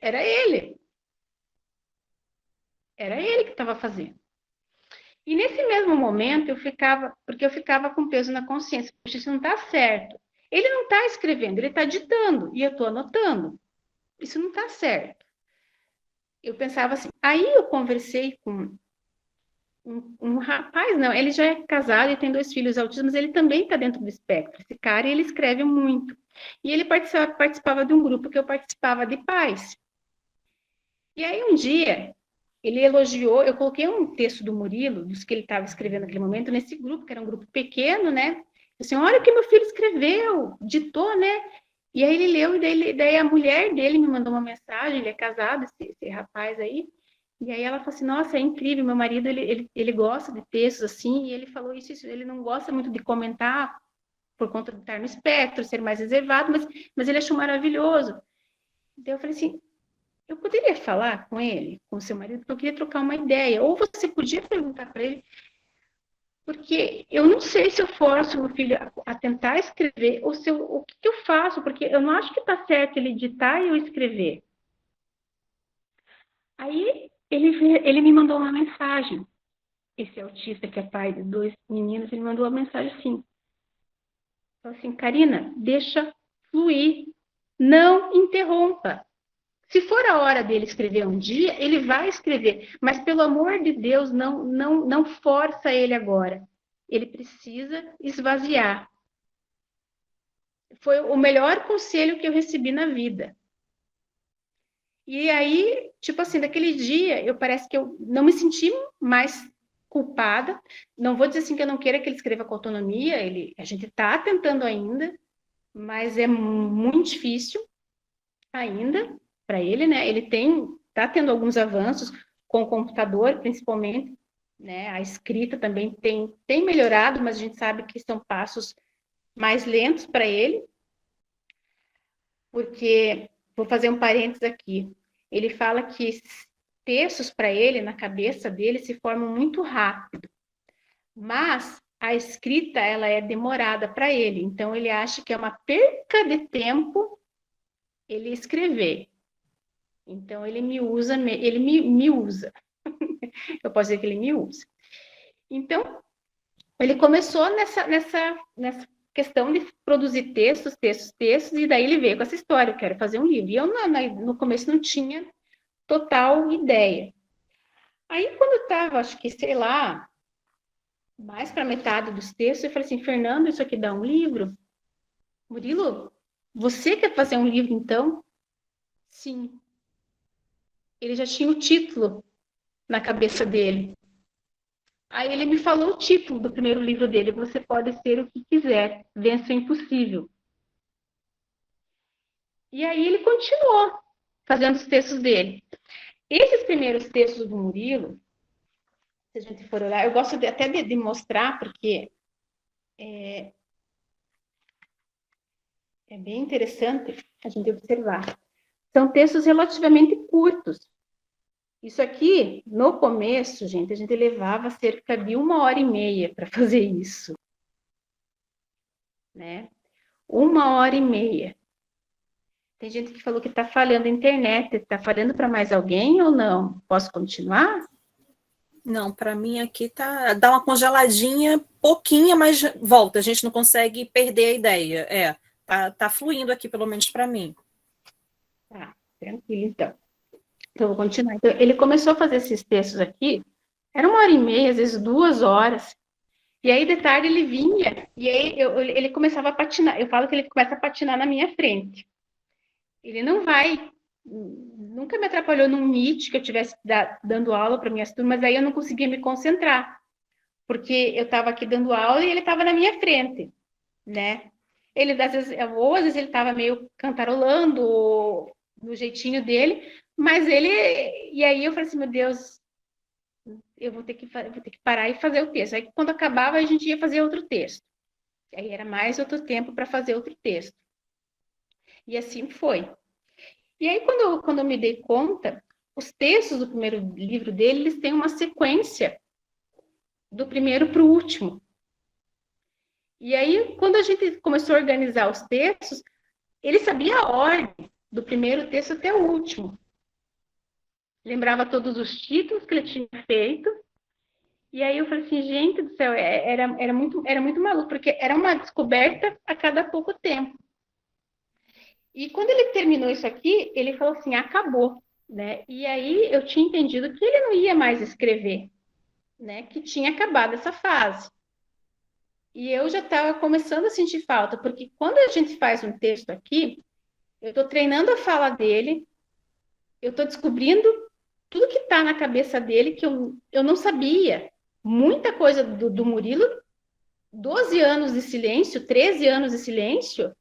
era ele. Era ele que estava fazendo. E nesse mesmo momento porque eu ficava com peso na consciência, puxa, isso não está certo. Ele não está escrevendo, ele está ditando, e eu estou anotando. Isso não está certo. Eu pensava assim, aí eu conversei com um rapaz, não, ele já é casado e tem 2 filhos autistas, mas ele também está dentro do espectro. Esse cara, ele escreve muito. E ele participava de um grupo que eu participava de pais. E aí um dia ele elogiou, eu coloquei um texto do Murilo, dos que ele estava escrevendo naquele momento, nesse grupo, que era um grupo pequeno, né? Assim, olha o que meu filho escreveu, ditou, né? E aí ele leu, e daí a mulher dele me mandou uma mensagem, ele é casado, esse rapaz aí, e aí ela falou assim, nossa, é incrível, meu marido, ele gosta de textos assim, e ele falou isso, ele não gosta muito de comentar, por conta de estar no espectro, ser mais reservado, mas ele achou maravilhoso. Então eu falei assim, eu poderia falar com ele, com o seu marido, porque eu queria trocar uma ideia. Ou você podia perguntar para ele, porque eu não sei se eu forço meu filho a tentar escrever, ou se o que eu faço, porque eu não acho que está certo ele ditar e eu escrever. Aí ele me mandou uma mensagem. Esse autista que é pai de 2 meninos, ele mandou uma mensagem assim. Falou assim, Karina, deixa fluir, não interrompa. Se for a hora dele escrever um dia, ele vai escrever, mas pelo amor de Deus, não força ele agora. Ele precisa esvaziar. Foi o melhor conselho que eu recebi na vida. E aí, tipo assim, daquele dia, parece que eu não me senti mais culpada. Não vou dizer assim que eu não queira que ele escreva com autonomia, a gente está tentando ainda, mas é muito difícil ainda para ele, né? Ele está tendo alguns avanços com o computador, principalmente, né? A escrita também tem melhorado, mas a gente sabe que são passos mais lentos para ele, porque, vou fazer um parênteses aqui, ele fala que textos para ele, na cabeça dele, se formam muito rápido, mas a escrita, ela é demorada para ele, então ele acha que é uma perca de tempo ele escrever. Então, ele me usa. Eu posso dizer que ele me usa. Então, ele começou nessa questão de produzir textos, e daí ele veio com essa história, eu quero fazer um livro. E eu, no começo, não tinha total ideia. Aí, quando eu estava, acho que, sei lá, mais para metade dos textos, eu falei assim, Fernando, isso aqui dá um livro? Murilo, você quer fazer um livro, então? Sim. Ele já tinha o título na cabeça dele. Aí ele me falou o título do primeiro livro dele, Você Pode Ser o que Quiser, Vença o Impossível. E aí ele continuou fazendo os textos dele. Esses primeiros textos do Murilo, se a gente for olhar, eu gosto até de mostrar, porque é bem interessante a gente observar. São textos relativamente curtos. Isso aqui, no começo, gente, a gente levava cerca de 1h30 para fazer isso. Né? 1h30. Tem gente que falou que está falhando a internet. Está falhando para mais alguém ou não? Posso continuar? Não, para mim aqui dá uma congeladinha, pouquinha, mas volta. A gente não consegue perder a ideia. Tá fluindo aqui, pelo menos para mim. Tá, tranquilo, então. Então, eu vou continuar. Então, ele começou a fazer esses textos aqui, era 1h30, às vezes 2 horas. E aí, de tarde, ele vinha, e aí ele começava a patinar. Eu falo que ele começa a patinar na minha frente. Ele não vai, nunca me atrapalhou num Meet que eu estivesse dando aula para minhas turmas, mas aí eu não conseguia me concentrar, porque eu estava aqui dando aula e ele estava na minha frente, né? Ele, às vezes ele estava meio cantarolando, no jeitinho dele, mas e aí eu falei assim, meu Deus, eu vou ter que parar e fazer o texto. Aí quando acabava, a gente ia fazer outro texto. Aí era mais outro tempo para fazer outro texto. E assim foi. E aí, quando eu me dei conta, os textos do primeiro livro dele, eles têm uma sequência do primeiro para o último. E aí, quando a gente começou a organizar os textos, ele sabia a ordem do primeiro texto até o último. Lembrava todos os títulos que ele tinha feito. E aí eu falei assim, gente do céu, era muito maluco, porque era uma descoberta a cada pouco tempo. E quando ele terminou isso aqui, ele falou assim, acabou, né? E aí eu tinha entendido que ele não ia mais escrever, né? Que tinha acabado essa fase. E eu já estava começando a sentir falta, porque quando a gente faz um texto aqui, eu estou treinando a fala dele, eu estou descobrindo tudo que está na cabeça dele que eu não sabia. Muita coisa do Murilo, 12 anos de silêncio, 13 anos de silêncio,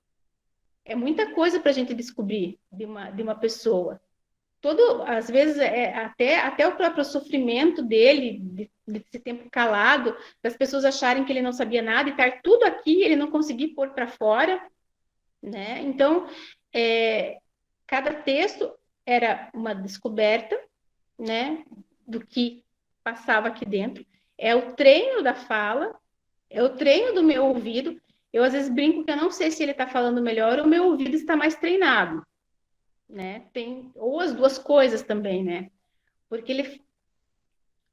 é muita coisa para a gente descobrir de uma pessoa. Às vezes, até o próprio sofrimento dele, desse tempo calado, das pessoas acharem que ele não sabia nada e estar tudo aqui, ele não conseguir pôr para fora, né? Então, cada texto era uma descoberta, né, do que passava aqui dentro. É o treino da fala, é o treino do meu ouvido. Eu às vezes brinco que eu não sei se ele está falando melhor ou o meu ouvido está mais treinado, né? Ou as duas coisas também, né? Porque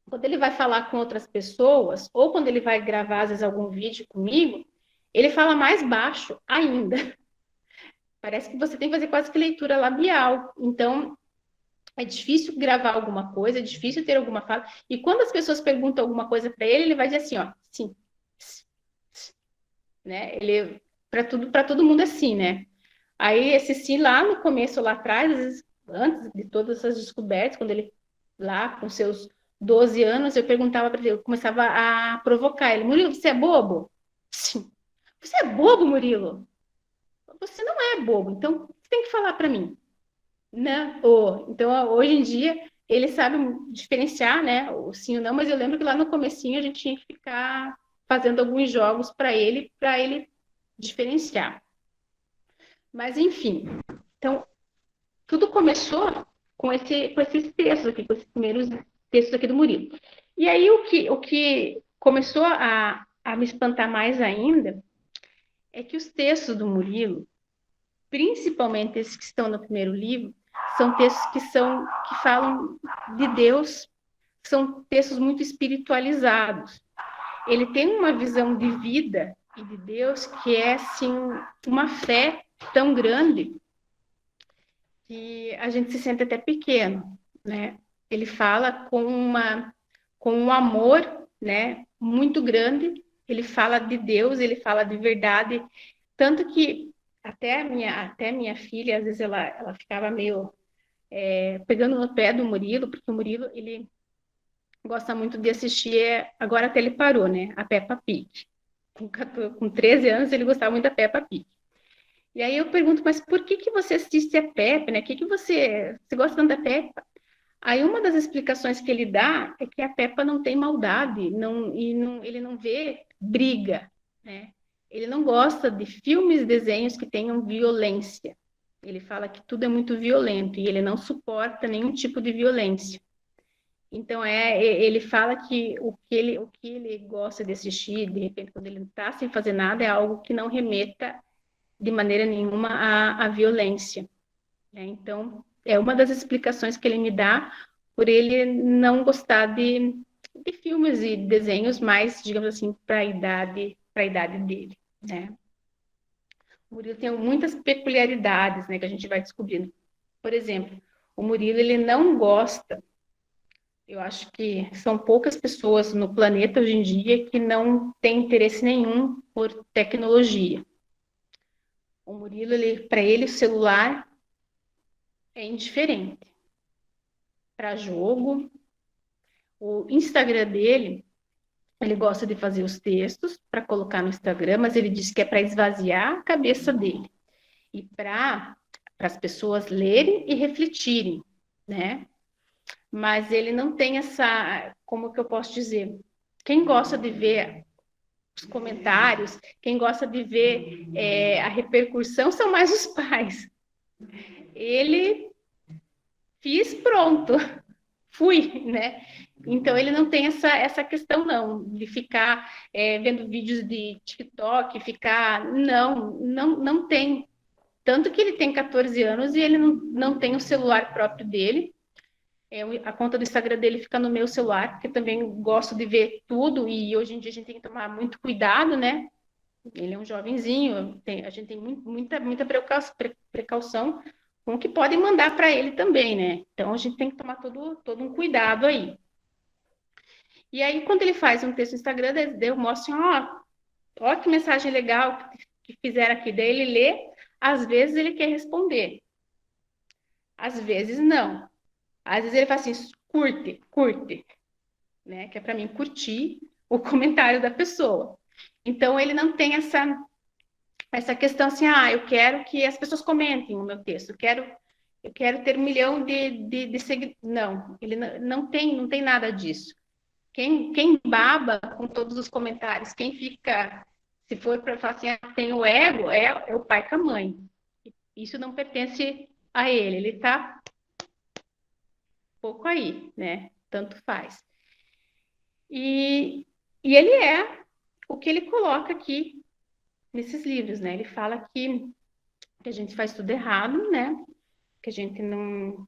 quando ele vai falar com outras pessoas, ou quando ele vai gravar, às vezes, algum vídeo comigo, ele fala mais baixo ainda. Parece que você tem que fazer quase que leitura labial. Então, é difícil gravar alguma coisa, é difícil ter alguma fala. E quando as pessoas perguntam alguma coisa para ele, ele vai dizer assim, ó, sim, né? Ele para todo mundo é sim, né? Aí esse sim lá no começo, lá atrás, às vezes, antes de todas essas descobertas, quando ele lá com seus 12 anos, eu perguntava para ele, eu começava a provocar ele, Murilo, você é bobo? Sim. Você é bobo, Murilo? Você não é bobo, então você tem que falar para mim, né? Então, hoje em dia, ele sabe diferenciar, né? O sim ou não, mas eu lembro que lá no comecinho a gente tinha que ficar fazendo alguns jogos para ele diferenciar. Mas, enfim, então, tudo começou com esses textos aqui, com esses primeiros textos aqui do Murilo. E aí, o que começou a me espantar mais ainda é que os textos do Murilo, principalmente esses que estão no primeiro livro, são textos que falam de Deus, são textos muito espiritualizados. Ele tem uma visão de vida e de Deus que é, assim, uma fé tão grande que a gente se sente até pequeno, né? Ele fala com um amor, né, muito grande. Ele fala de Deus, ele fala de verdade, tanto que até minha filha, às vezes ela ficava meio pegando no pé do Murilo, porque o Murilo, ele gosta muito de assistir, agora até ele parou, né, a Peppa Pig. Com 13 anos, ele gostava muito da Peppa Pig. E aí eu pergunto, mas por que você assiste a Peppa, né? Que você gosta tanto da Peppa? Aí uma das explicações que ele dá é que a Peppa não tem maldade, ele não vê briga, né? Ele não gosta de filmes, desenhos que tenham violência. Ele fala que tudo é muito violento e ele não suporta nenhum tipo de violência. Então, ele fala que o que ele gosta de assistir, de repente, quando ele está sem fazer nada, é algo que não remeta de maneira nenhuma à violência, né? Então, é uma das explicações que ele me dá por ele não gostar de filmes e desenhos mais, digamos assim, para a idade dele, né? O Murilo tem muitas peculiaridades, né, que a gente vai descobrindo. Por exemplo, o Murilo, ele não gosta, eu acho que são poucas pessoas no planeta hoje em dia que não têm interesse nenhum por tecnologia. O Murilo, para ele, o celular é indiferente. Para jogo, o Instagram dele, ele gosta de fazer os textos para colocar no Instagram, mas ele diz que é para esvaziar a cabeça dele e para as pessoas lerem e refletirem, né? Mas ele não tem essa, como que eu posso dizer? Quem gosta de ver os comentários, quem gosta de ver a repercussão são mais os pais. Ele fiz, pronto, fui, né? Então ele não tem essa questão não de ficar vendo vídeos de TikTok, não tem. Tanto que ele tem 14 anos e ele não tem o celular próprio dele. A conta do Instagram dele fica no meu celular, porque eu também gosto de ver tudo e hoje em dia a gente tem que tomar muito cuidado, né? Ele é um jovenzinho, a gente tem muita precaução com o que podem mandar para ele também, né? Então a gente tem que tomar todo um cuidado aí. E aí, quando ele faz um texto no Instagram, eu mostro assim, ó que mensagem legal que fizeram aqui. Daí ele lê, às vezes ele quer responder, às vezes não. Às vezes ele fala assim, curte, né? Que é para mim curtir o comentário da pessoa. Então ele não tem essa questão assim, eu quero que as pessoas comentem o meu texto, eu quero ter 1 milhão de seguidores. Não, ele não tem nada disso. Quem baba com todos os comentários, quem fica, se for para falar assim, tem o ego, é o pai com a mãe. Isso não pertence a ele. Ele está pouco aí, né? Tanto faz. E ele é o que ele coloca aqui nesses livros, né? Ele fala que a gente faz tudo errado, né? Que a gente não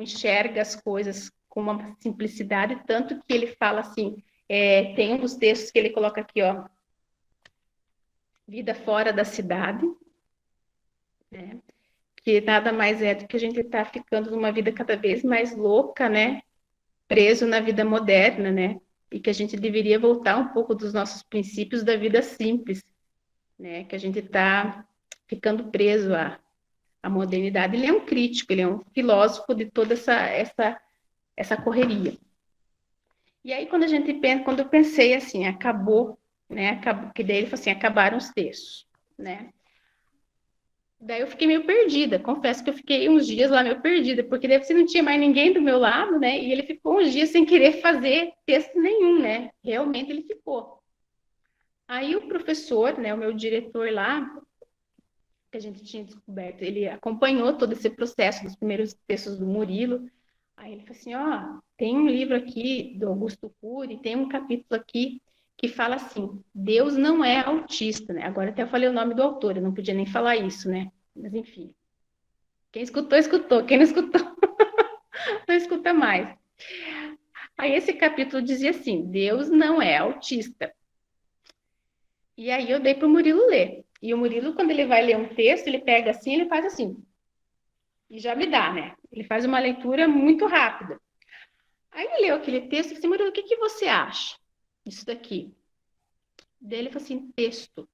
enxerga as coisas com uma simplicidade, tanto que ele fala assim, tem um dos textos que ele coloca aqui, ó, vida fora da cidade, né? Que nada mais é do que a gente está ficando numa vida cada vez mais louca, né? Preso na vida moderna, né? E que a gente deveria voltar um pouco dos nossos princípios da vida simples, né? Que a gente está ficando preso à modernidade. Ele é um crítico, ele é um filósofo de toda essa correria. E aí, quando a gente pensa, quando eu pensei assim, acabou, né? Acabou, que daí ele falou assim, acabaram os textos, né? Daí eu fiquei meio perdida, confesso que eu fiquei uns dias lá meio perdida, porque daí você não tinha mais ninguém do meu lado, né? E ele ficou uns dias sem querer fazer texto nenhum, né? Realmente ele ficou. Aí o professor, né, o meu diretor lá, que a gente tinha descoberto, ele acompanhou todo esse processo dos primeiros textos do Murilo. Aí ele falou assim, ó, tem um livro aqui do Augusto Cury, tem um capítulo aqui que fala assim, Deus não é autista, né? Agora até eu falei o nome do autor, eu não podia nem falar isso, né? Mas enfim. Quem escutou, escutou. Quem não escutou, não escuta mais. Aí esse capítulo dizia assim, Deus não é autista. E aí eu dei para o Murilo ler. E o Murilo, quando ele vai ler um texto, ele pega assim, ele faz assim. E já me dá, né? Ele faz uma leitura muito rápida. Aí ele leu aquele texto e disse, Murilo, o que você acha disso daqui? Daí ele falou assim, texto.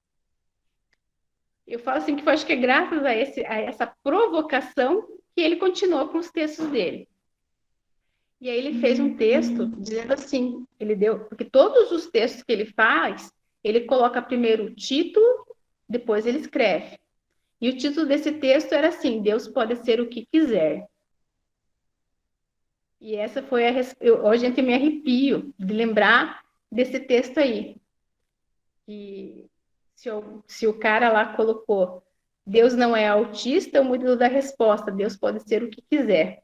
Eu falo assim que eu acho que é graças a essa provocação que ele continuou com os textos dele. E aí ele fez um texto dizendo assim, ele deu, porque todos os textos que ele faz, ele coloca primeiro o título, depois ele escreve. E o título desse texto era assim, Deus pode ser o que quiser. E essa foi hoje a gente me arrepio de lembrar desse texto aí. E se o cara lá colocou, Deus não é autista, o Murilo da resposta, Deus pode ser o que quiser.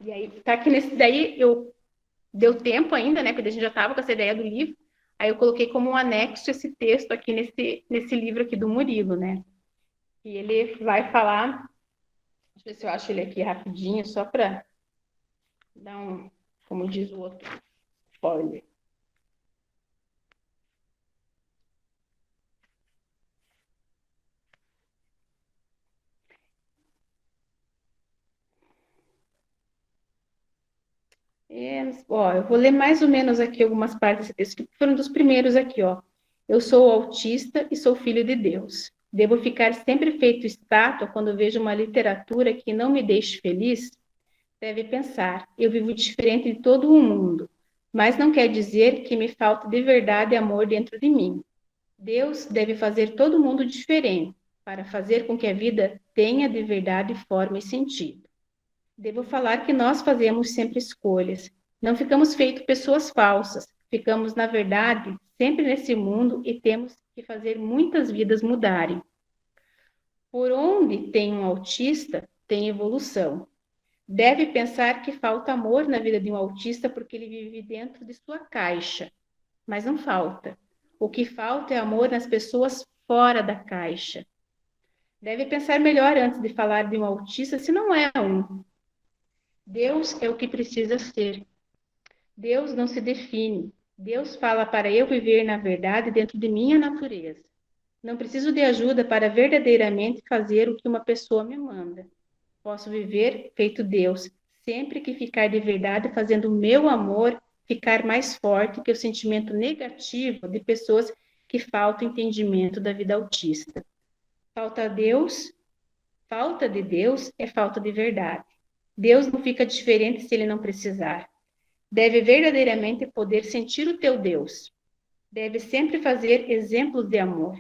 E aí, tá aqui nesse daí, deu tempo ainda, né? Porque a gente já estava com essa ideia do livro. Aí eu coloquei como um anexo esse texto aqui nesse livro aqui do Murilo, né? E ele vai falar, deixa eu ver se eu acho ele aqui rapidinho, só para dar um, como diz o outro, spoiler. Ó, eu vou ler mais ou menos aqui algumas partes desse texto, que foram dos primeiros aqui, ó. Eu sou autista e sou filho de Deus. Devo ficar sempre feito estátua quando vejo uma literatura que não me deixe feliz? Deve pensar, eu vivo diferente de todo o mundo, mas não quer dizer que me falta de verdade e amor dentro de mim. Deus deve fazer todo mundo diferente, para fazer com que a vida tenha de verdade forma e sentido. Devo falar que nós fazemos sempre escolhas. Não ficamos feitos pessoas falsas. Ficamos, na verdade, sempre nesse mundo e temos que fazer muitas vidas mudarem. Por onde tem um autista, tem evolução. Deve pensar que falta amor na vida de um autista porque ele vive dentro de sua caixa. Mas não falta. O que falta é amor nas pessoas fora da caixa. Deve pensar melhor antes de falar de um autista se não é um. Deus é o que precisa ser. Deus não se define. Deus fala para eu viver na verdade dentro de minha natureza. Não preciso de ajuda para verdadeiramente fazer o que uma pessoa me manda. Posso viver feito Deus, sempre que ficar de verdade fazendo o meu amor ficar mais forte que o sentimento negativo de pessoas que faltam entendimento da vida autista. Falta de Deus é falta de verdade. Deus não fica diferente se ele não precisar. Deve verdadeiramente poder sentir o teu Deus. Deve sempre fazer exemplos de amor.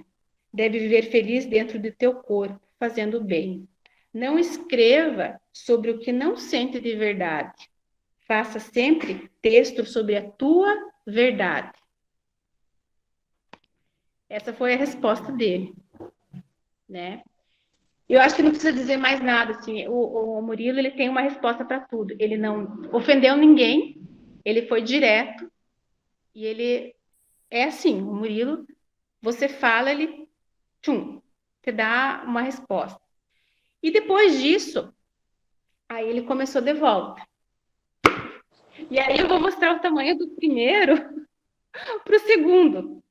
Deve viver feliz dentro do teu corpo, fazendo o bem. Não escreva sobre o que não sente de verdade. Faça sempre texto sobre a tua verdade. Essa foi a resposta dele, né? eu acho que não precisa dizer mais nada, assim, o Murilo, ele tem uma resposta para tudo, ele não ofendeu ninguém, ele foi direto, e ele é assim, o Murilo, você fala, ele, tchum, te dá uma resposta. E depois disso, aí ele começou de volta. E aí eu vou mostrar o tamanho do primeiro para o segundo.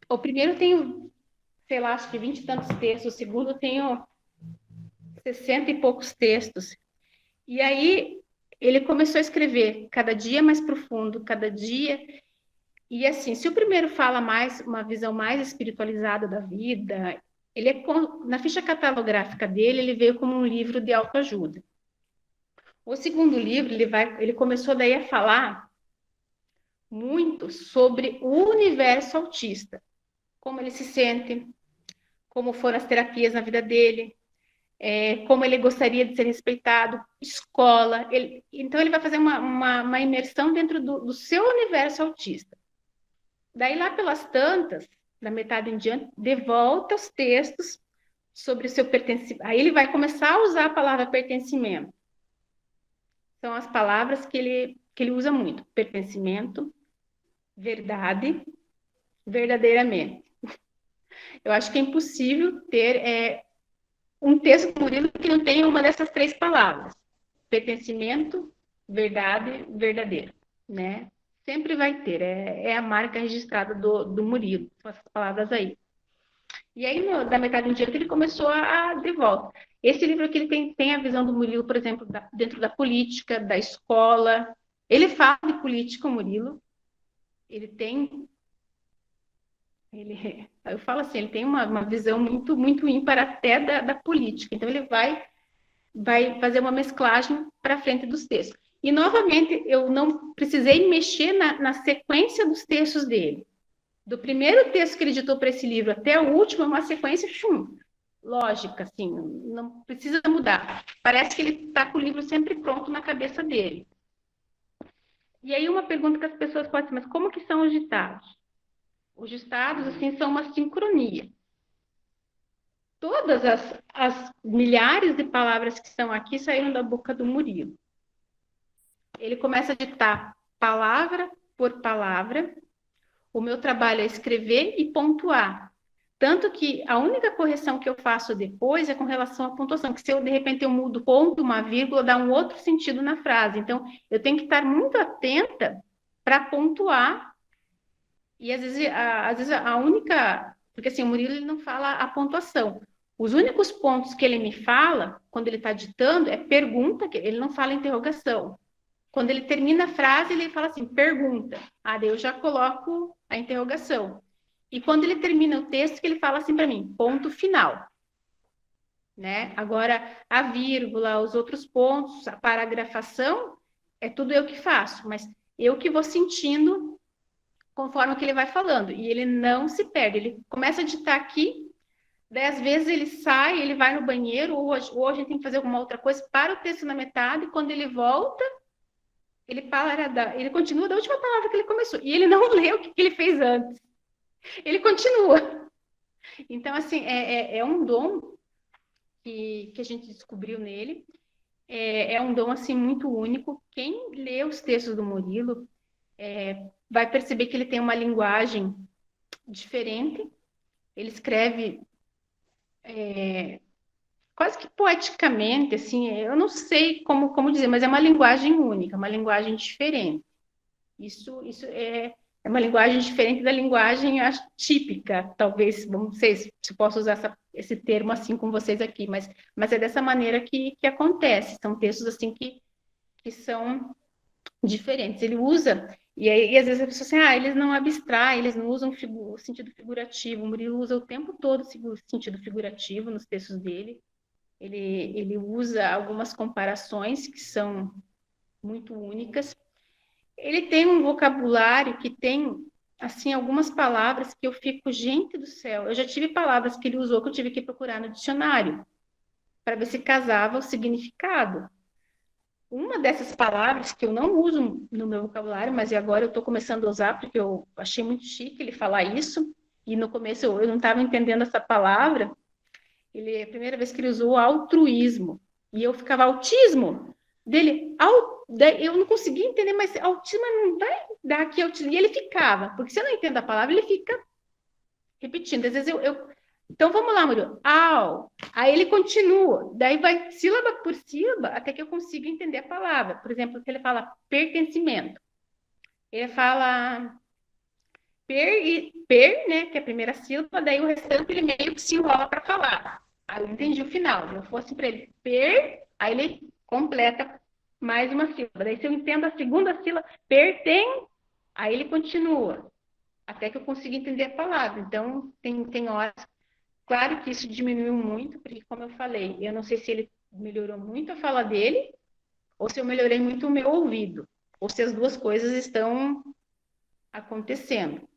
O primeiro tem, sei lá, acho que 20 e tantos textos, o segundo tem 60 e poucos textos. E aí ele começou a escrever cada dia mais profundo, cada dia. E assim, se o primeiro fala mais, uma visão mais espiritualizada da vida, ele é, na ficha catalográfica dele, ele veio como um livro de autoajuda. O segundo livro, ele começou daí a falar muito sobre o universo autista, como ele se sente, como foram as terapias na vida dele, como ele gostaria de ser respeitado, escola. Então, ele vai fazer uma imersão dentro do seu universo autista. Daí, lá pelas tantas, da metade em diante, de volta aos textos sobre o seu pertencimento. Aí ele vai começar a usar a palavra pertencimento. São as palavras que ele usa muito. Pertencimento, verdade, verdadeiramente. Eu acho que é impossível ter um texto do Murilo que não tenha uma dessas três palavras. Pertencimento, verdade, verdadeiro, né? Sempre vai ter, é a marca registrada do Murilo, são essas palavras aí. E aí, da metade em diante, ele começou a de volta. Esse livro aqui, ele tem a visão do Murilo, por exemplo, dentro da política, da escola. Ele fala de política, o Murilo. Eu falo assim, ele tem uma visão muito, muito ímpar até da política. Então, ele vai fazer uma mesclagem para frente dos textos. E, novamente, eu não precisei mexer na sequência dos textos dele. Do primeiro texto que ele editou para esse livro até o último, é uma sequência lógica, assim, não precisa mudar. Parece que ele está com o livro sempre pronto na cabeça dele. E aí uma pergunta que as pessoas podem dizer, mas como que são os ditados? Os ditados, assim, são uma sincronia. Todas as milhares de palavras que estão aqui saíram da boca do Murilo. Ele começa a ditar palavra por palavra. O meu trabalho é escrever e pontuar. Tanto que a única correção que eu faço depois é com relação à pontuação, que se eu, de repente, eu mudo ponto, uma vírgula, dá um outro sentido na frase. Então, eu tenho que estar muito atenta para pontuar. E, às vezes, a única... Porque, assim, o Murilo ele não fala a pontuação. Os únicos pontos que ele me fala, quando ele está ditando, é pergunta, ele não fala interrogação. Quando ele termina a frase, ele fala assim, pergunta. Daí eu já coloco a interrogação. E quando ele termina o texto, que ele fala assim para mim, ponto final. Né? Agora, a vírgula, os outros pontos, a paragrafação, é tudo eu que faço, mas eu que vou sentindo conforme o que ele vai falando. E ele não se perde, ele começa a ditar aqui, 10 vezes ele sai, ele vai no banheiro, ou a gente tem que fazer alguma outra coisa, para o texto na metade, e quando ele volta, ele continua da última palavra que ele começou. E ele não lê o que ele fez antes. Ele continua. Então, assim, é um dom que a gente descobriu nele. É um dom, assim, muito único. Quem lê os textos do Murilo vai perceber que ele tem uma linguagem diferente. Ele escreve quase que poeticamente, assim, eu não sei como dizer, mas é uma linguagem única, uma linguagem diferente. Isso é uma linguagem diferente da linguagem, eu acho, típica, talvez, não sei se posso usar esse termo assim com vocês aqui, mas é dessa maneira que acontece. São textos assim que são diferentes. Ele usa, e às vezes a pessoa assim, eles não abstraem, eles não usam o sentido figurativo. O Murilo usa o tempo todo o sentido figurativo nos textos dele. Ele usa algumas comparações que são muito únicas. Ele tem um vocabulário que tem, assim, algumas palavras que eu fico, gente do céu, eu já tive palavras que ele usou que eu tive que procurar no dicionário para ver se casava o significado. Uma dessas palavras que eu não uso no meu vocabulário, mas agora eu estou começando a usar porque eu achei muito chique ele falar isso, E no começo eu não estava entendendo essa palavra. A primeira vez que ele usou altruísmo. E eu ficava autismo. Daí eu não conseguia entender, mas autismo não vai dar aqui autismo. E ele ficava, porque se eu não entendo a palavra, ele fica repetindo. Às vezes então vamos lá, Murilo. Au. Aí ele continua. Daí vai sílaba por sílaba até que eu consiga entender a palavra. Por exemplo, se ele fala pertencimento. Ele fala per, né, que é a primeira sílaba, daí o restante ele meio que se enrola para falar. Aí eu entendi o final. Eu fosse para ele per, aí ele completa mais uma sílaba. Daí se eu entendo a segunda sílaba, pertence, aí ele continua, até que eu consiga entender a palavra. Então, tem horas. Claro que isso diminuiu muito, porque, como eu falei, eu não sei se ele melhorou muito a fala dele, ou se eu melhorei muito o meu ouvido, ou se as duas coisas estão acontecendo.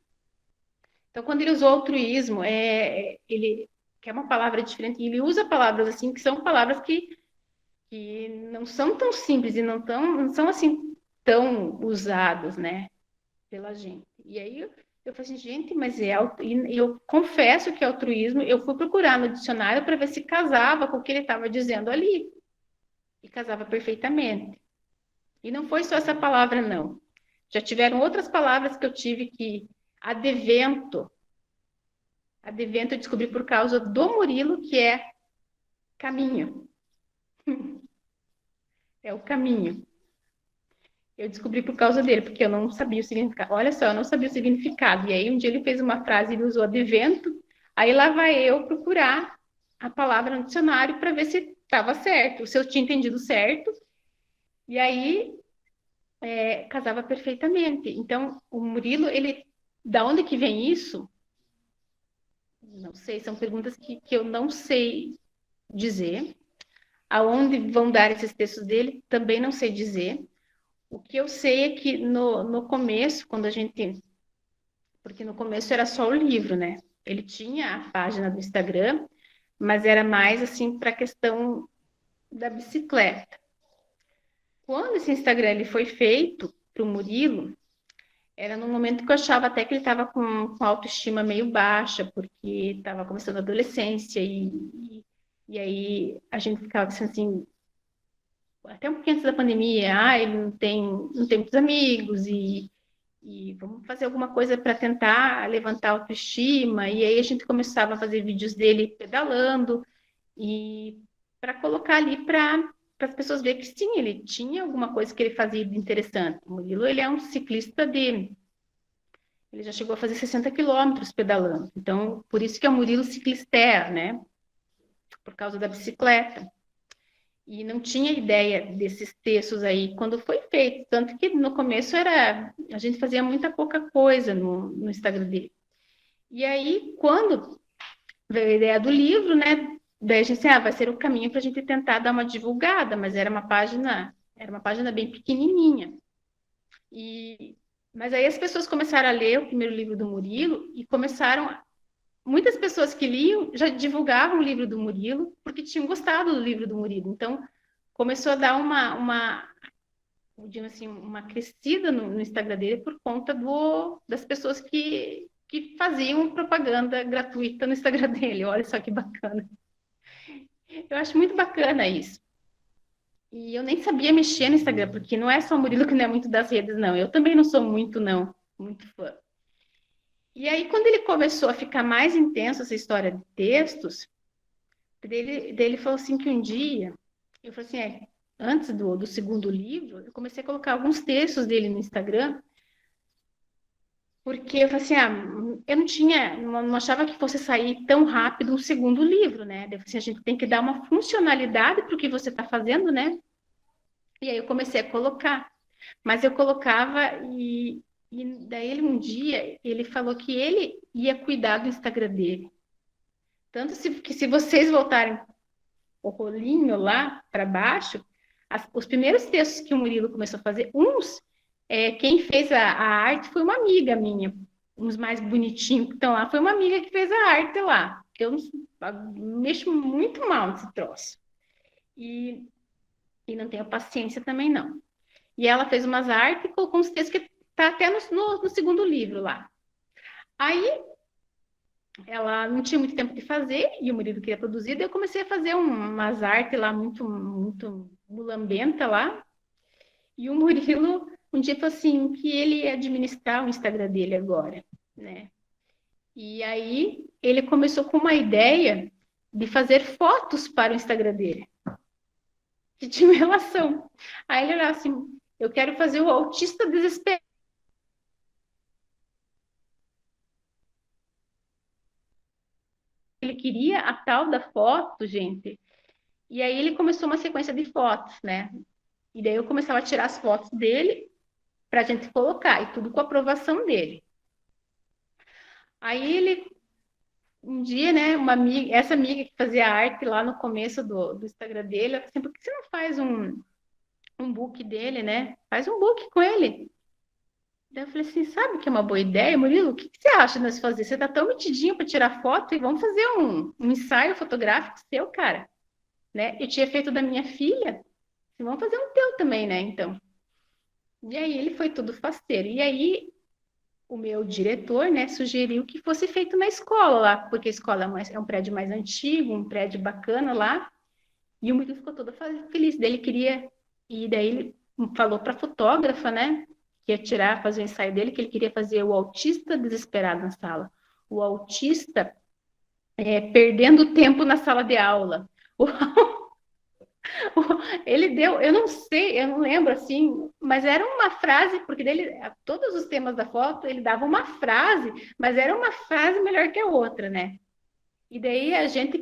Então, quando ele usou altruísmo, ele que é uma palavra diferente, ele usa palavras assim, que são palavras que não são tão simples e não são assim tão usadas, né, pela gente. E aí eu falei assim, gente, mas e eu confesso que altruísmo, eu fui procurar no dicionário para ver se casava com o que ele estava dizendo ali. E casava perfeitamente. E não foi só essa palavra, não. Já tiveram outras palavras que eu tive que advento. Advento eu descobri por causa do Murilo, que é caminho. É o caminho. Eu descobri por causa dele, porque eu não sabia o significado. Olha só, eu não sabia o significado. E aí um dia ele fez uma frase, ele usou advento, aí lá vai eu procurar a palavra no dicionário para ver se estava certo, se eu tinha entendido certo. E aí casava perfeitamente. Então, o Murilo, da onde que vem isso? Não sei, são perguntas que eu não sei dizer. Aonde vão dar esses textos dele, também não sei dizer. O que eu sei é que no começo, quando a gente... Porque no começo era só o livro, né? Ele tinha a página do Instagram, mas era mais, assim, para a questão da bicicleta. Quando esse Instagram ele foi feito para o Murilo, era no momento que eu achava até que ele estava com autoestima meio baixa, porque estava começando a adolescência, e aí a gente ficava assim, até um pouquinho antes da pandemia, ele não tem muitos amigos, e vamos fazer alguma coisa para tentar levantar a autoestima, e aí a gente começava a fazer vídeos dele pedalando, e para colocar ali para as pessoas verem que sim, ele tinha alguma coisa que ele fazia de interessante. O Murilo, ele é um ciclista ele já chegou a fazer 60 quilômetros pedalando. Então, por isso que é o Murilo Ciclister, né? Por causa da bicicleta. E não tinha ideia desses textos aí quando foi feito. Tanto que no começo a gente fazia muita pouca coisa no Instagram dele. E aí, quando veio a ideia do livro, né? Daí a gente disse, vai ser o caminho para a gente tentar dar uma divulgada, mas era uma página bem pequenininha. Mas aí as pessoas começaram a ler o primeiro livro do Murilo e muitas pessoas que liam já divulgavam o livro do Murilo porque tinham gostado do livro do Murilo. Então, começou a dar digamos assim, uma crescida no Instagram dele por conta das pessoas que faziam propaganda gratuita no Instagram dele. Olha só que bacana. Eu acho muito bacana isso. E eu nem sabia mexer no Instagram, porque não é só o Murilo que não é muito das redes, não. Eu também não sou muito, não. Muito fã. E aí, quando ele começou a ficar mais intenso essa história de textos, ele falou assim que um dia, eu falei assim, antes do segundo livro, eu comecei a colocar alguns textos dele no Instagram, porque eu falei assim, eu não achava que fosse sair tão rápido um segundo livro, né? Eu falei assim, a gente tem que dar uma funcionalidade para o que você está fazendo, né? E aí eu comecei a colocar. Mas eu colocava e daí um dia ele falou que ele ia cuidar do Instagram dele. Tanto que se vocês voltarem o rolinho lá para baixo, os primeiros textos que o Murilo começou a fazer, quem fez a arte foi uma amiga minha, uns mais bonitinhos que estão lá, foi uma amiga que fez a arte lá. Eu mexo muito mal nesse troço. E não tenho paciência também, não. E ela fez umas artes e colocou uns textos que tá até no segundo livro lá. Aí, ela não tinha muito tempo de fazer e o Murilo queria produzir, daí eu comecei a fazer umas artes lá muito mulambenta lá. E o Murilo um dia falou assim que ele ia administrar o Instagram dele agora, né? E aí ele começou com uma ideia de fazer fotos para o Instagram dele, que tinha uma relação. Aí ele olhava assim, eu quero fazer o autista desesperado. Ele queria a tal da foto, gente. E aí ele começou uma sequência de fotos, né? E daí eu começava a tirar as fotos dele para a gente colocar, e tudo com a aprovação dele. Aí ele, um dia, né, essa amiga que fazia arte lá no começo do Instagram dele, ela falou assim, por que você não faz um book dele, né? Faz um book com ele. Daí eu falei assim, sabe que é uma boa ideia, Murilo? O que você acha de nós fazer? Você tá tão metidinho para tirar foto e vamos fazer um ensaio fotográfico seu, cara, né? Eu tinha feito da minha filha, vamos fazer um teu também, né? Então. E aí ele foi todo faceiro. E aí o meu diretor, né, sugeriu que fosse feito na escola lá, porque a escola é um prédio mais antigo, um prédio bacana lá. E o Murilo ficou todo feliz. Daí ele queria, e daí ele falou para a fotógrafa, né, que ia tirar, fazer o ensaio dele, que ele queria fazer o autista desesperado na sala. O autista perdendo tempo na sala de aula. Ele deu, eu não sei, eu não lembro assim, mas era uma frase, porque dele, todos os temas da foto, ele dava uma frase, mas era uma frase melhor que a outra, né? E daí a gente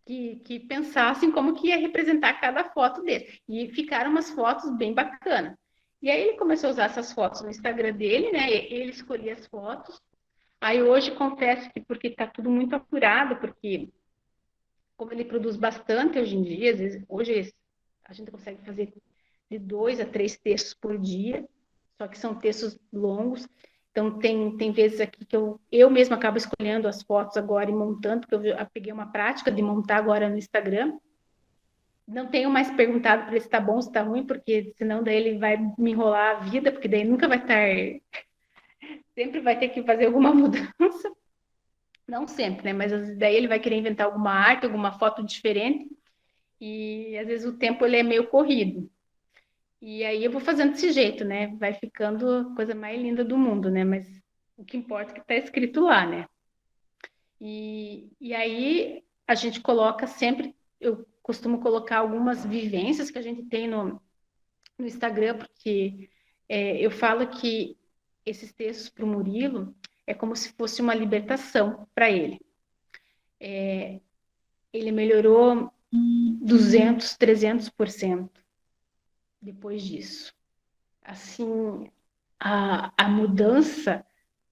que pensasse em como que ia representar cada foto dele. E ficaram umas fotos bem bacanas. E aí ele começou a usar essas fotos no Instagram dele, né? Ele escolhia as fotos. Aí hoje confesso que porque está tudo muito apurado, porque como ele produz bastante hoje em dia, às vezes, hoje a gente consegue fazer de 2 a 3 textos por dia, só que são textos longos. Então, tem vezes aqui que eu mesma acabo escolhendo as fotos agora e montando, porque eu peguei uma prática de montar agora no Instagram. Não tenho mais perguntado para ele se está bom, se está ruim, porque senão daí ele vai me enrolar a vida, porque daí nunca vai estar... Sempre vai ter que fazer alguma mudança. Não sempre, né? Mas daí ele vai querer inventar alguma arte, alguma foto diferente. E às vezes o tempo ele é meio corrido. E aí eu vou fazendo desse jeito, né? Vai ficando a coisa mais linda do mundo, né? Mas o que importa é que está escrito lá, né? E aí a gente coloca sempre, eu costumo colocar algumas vivências que a gente tem no Instagram, porque eu falo que esses textos para o Murilo é como se fosse uma libertação para ele. Ele melhorou 200, 300% depois disso. Assim, a mudança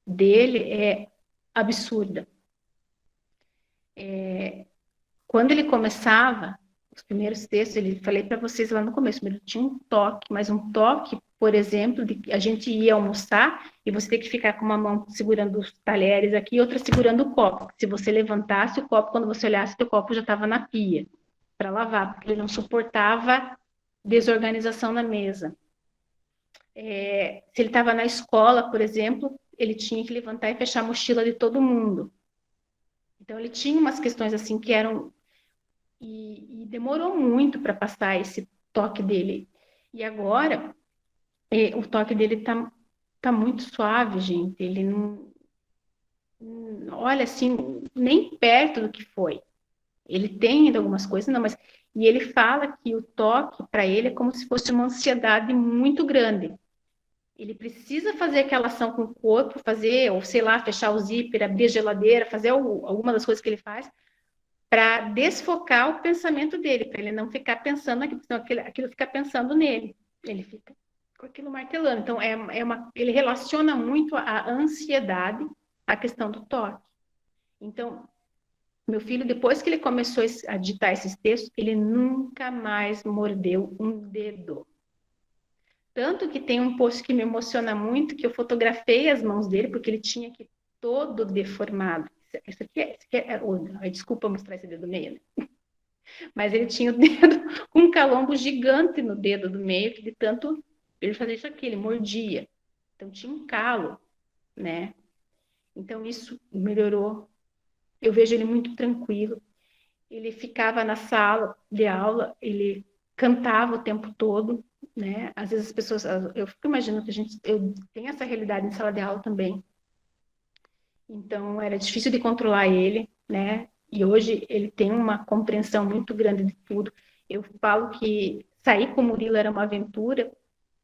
dele é absurda. Quando ele começava, os primeiros textos, ele falei para vocês lá no começo, ele tinha um toque, mas um toque, por exemplo, de que a gente ia almoçar e você tem que ficar com uma mão segurando os talheres aqui e outra segurando o copo. Se você levantasse o copo, quando você olhasse, o copo já estava na pia para lavar, porque ele não suportava desorganização na mesa. Se ele estava na escola, por exemplo, ele tinha que levantar e fechar a mochila de todo mundo. Então, ele tinha umas questões assim que eram... E demorou muito para passar esse toque dele. E agora, o toque dele tá muito suave, gente. Ele não... Olha, assim, nem perto do que foi. Ele tem ainda algumas coisas, não, mas... E ele fala que o toque, para ele, é como se fosse uma ansiedade muito grande. Ele precisa fazer aquela ação com o corpo, fazer, ou sei lá, fechar o zíper, abrir a geladeira, fazer alguma das coisas que ele faz, para desfocar o pensamento dele, para ele não ficar pensando naquilo, senão aquilo fica pensando nele. Ele fica com aquilo martelando. Então, ele relaciona muito a ansiedade à questão do toque. Então, meu filho, depois que ele começou a digitar esses textos, ele nunca mais mordeu um dedo. Tanto que tem um post que me emociona muito, que eu fotografei as mãos dele, porque ele tinha aqui todo deformado. Isso aqui desculpa mostrar esse dedo meio, né? Mas ele tinha o dedo com um calombo gigante no dedo do meio, que de tanto ele fazia isso aqui, ele mordia. Então tinha um calo, né? Então, isso melhorou. Eu vejo ele muito tranquilo. Ele ficava na sala de aula, ele cantava o tempo todo, né? Às vezes as pessoas, eu fico imaginando que eu tenho essa realidade em sala de aula também. Então, era difícil de controlar ele, né? E hoje ele tem uma compreensão muito grande de tudo. Eu falo que sair com o Murilo era uma aventura,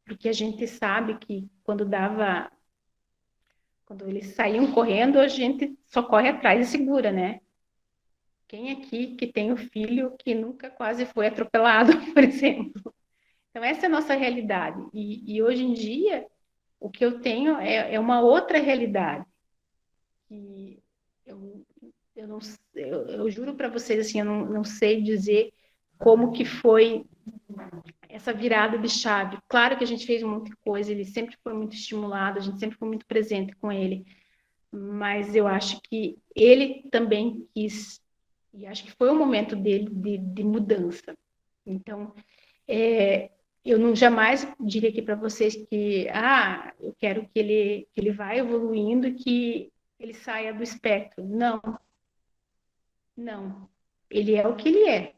porque a gente sabe que quando eles saíam correndo, a gente só corre atrás e segura, né? Quem aqui que tem o filho que nunca quase foi atropelado, por exemplo? Então, essa é a nossa realidade. E hoje em dia, o que eu tenho é uma outra realidade. E eu, eu, não, eu juro para vocês, assim, eu não sei dizer como que foi essa virada de chave. Claro que a gente fez muita coisa, ele sempre foi muito estimulado, a gente sempre foi muito presente com ele, mas eu acho que ele também quis, e acho que foi o momento dele de mudança. Então, eu não jamais diria aqui para vocês que, eu quero que ele vá evoluindo e que ele saia do espectro. Não, não. Ele é o que ele é.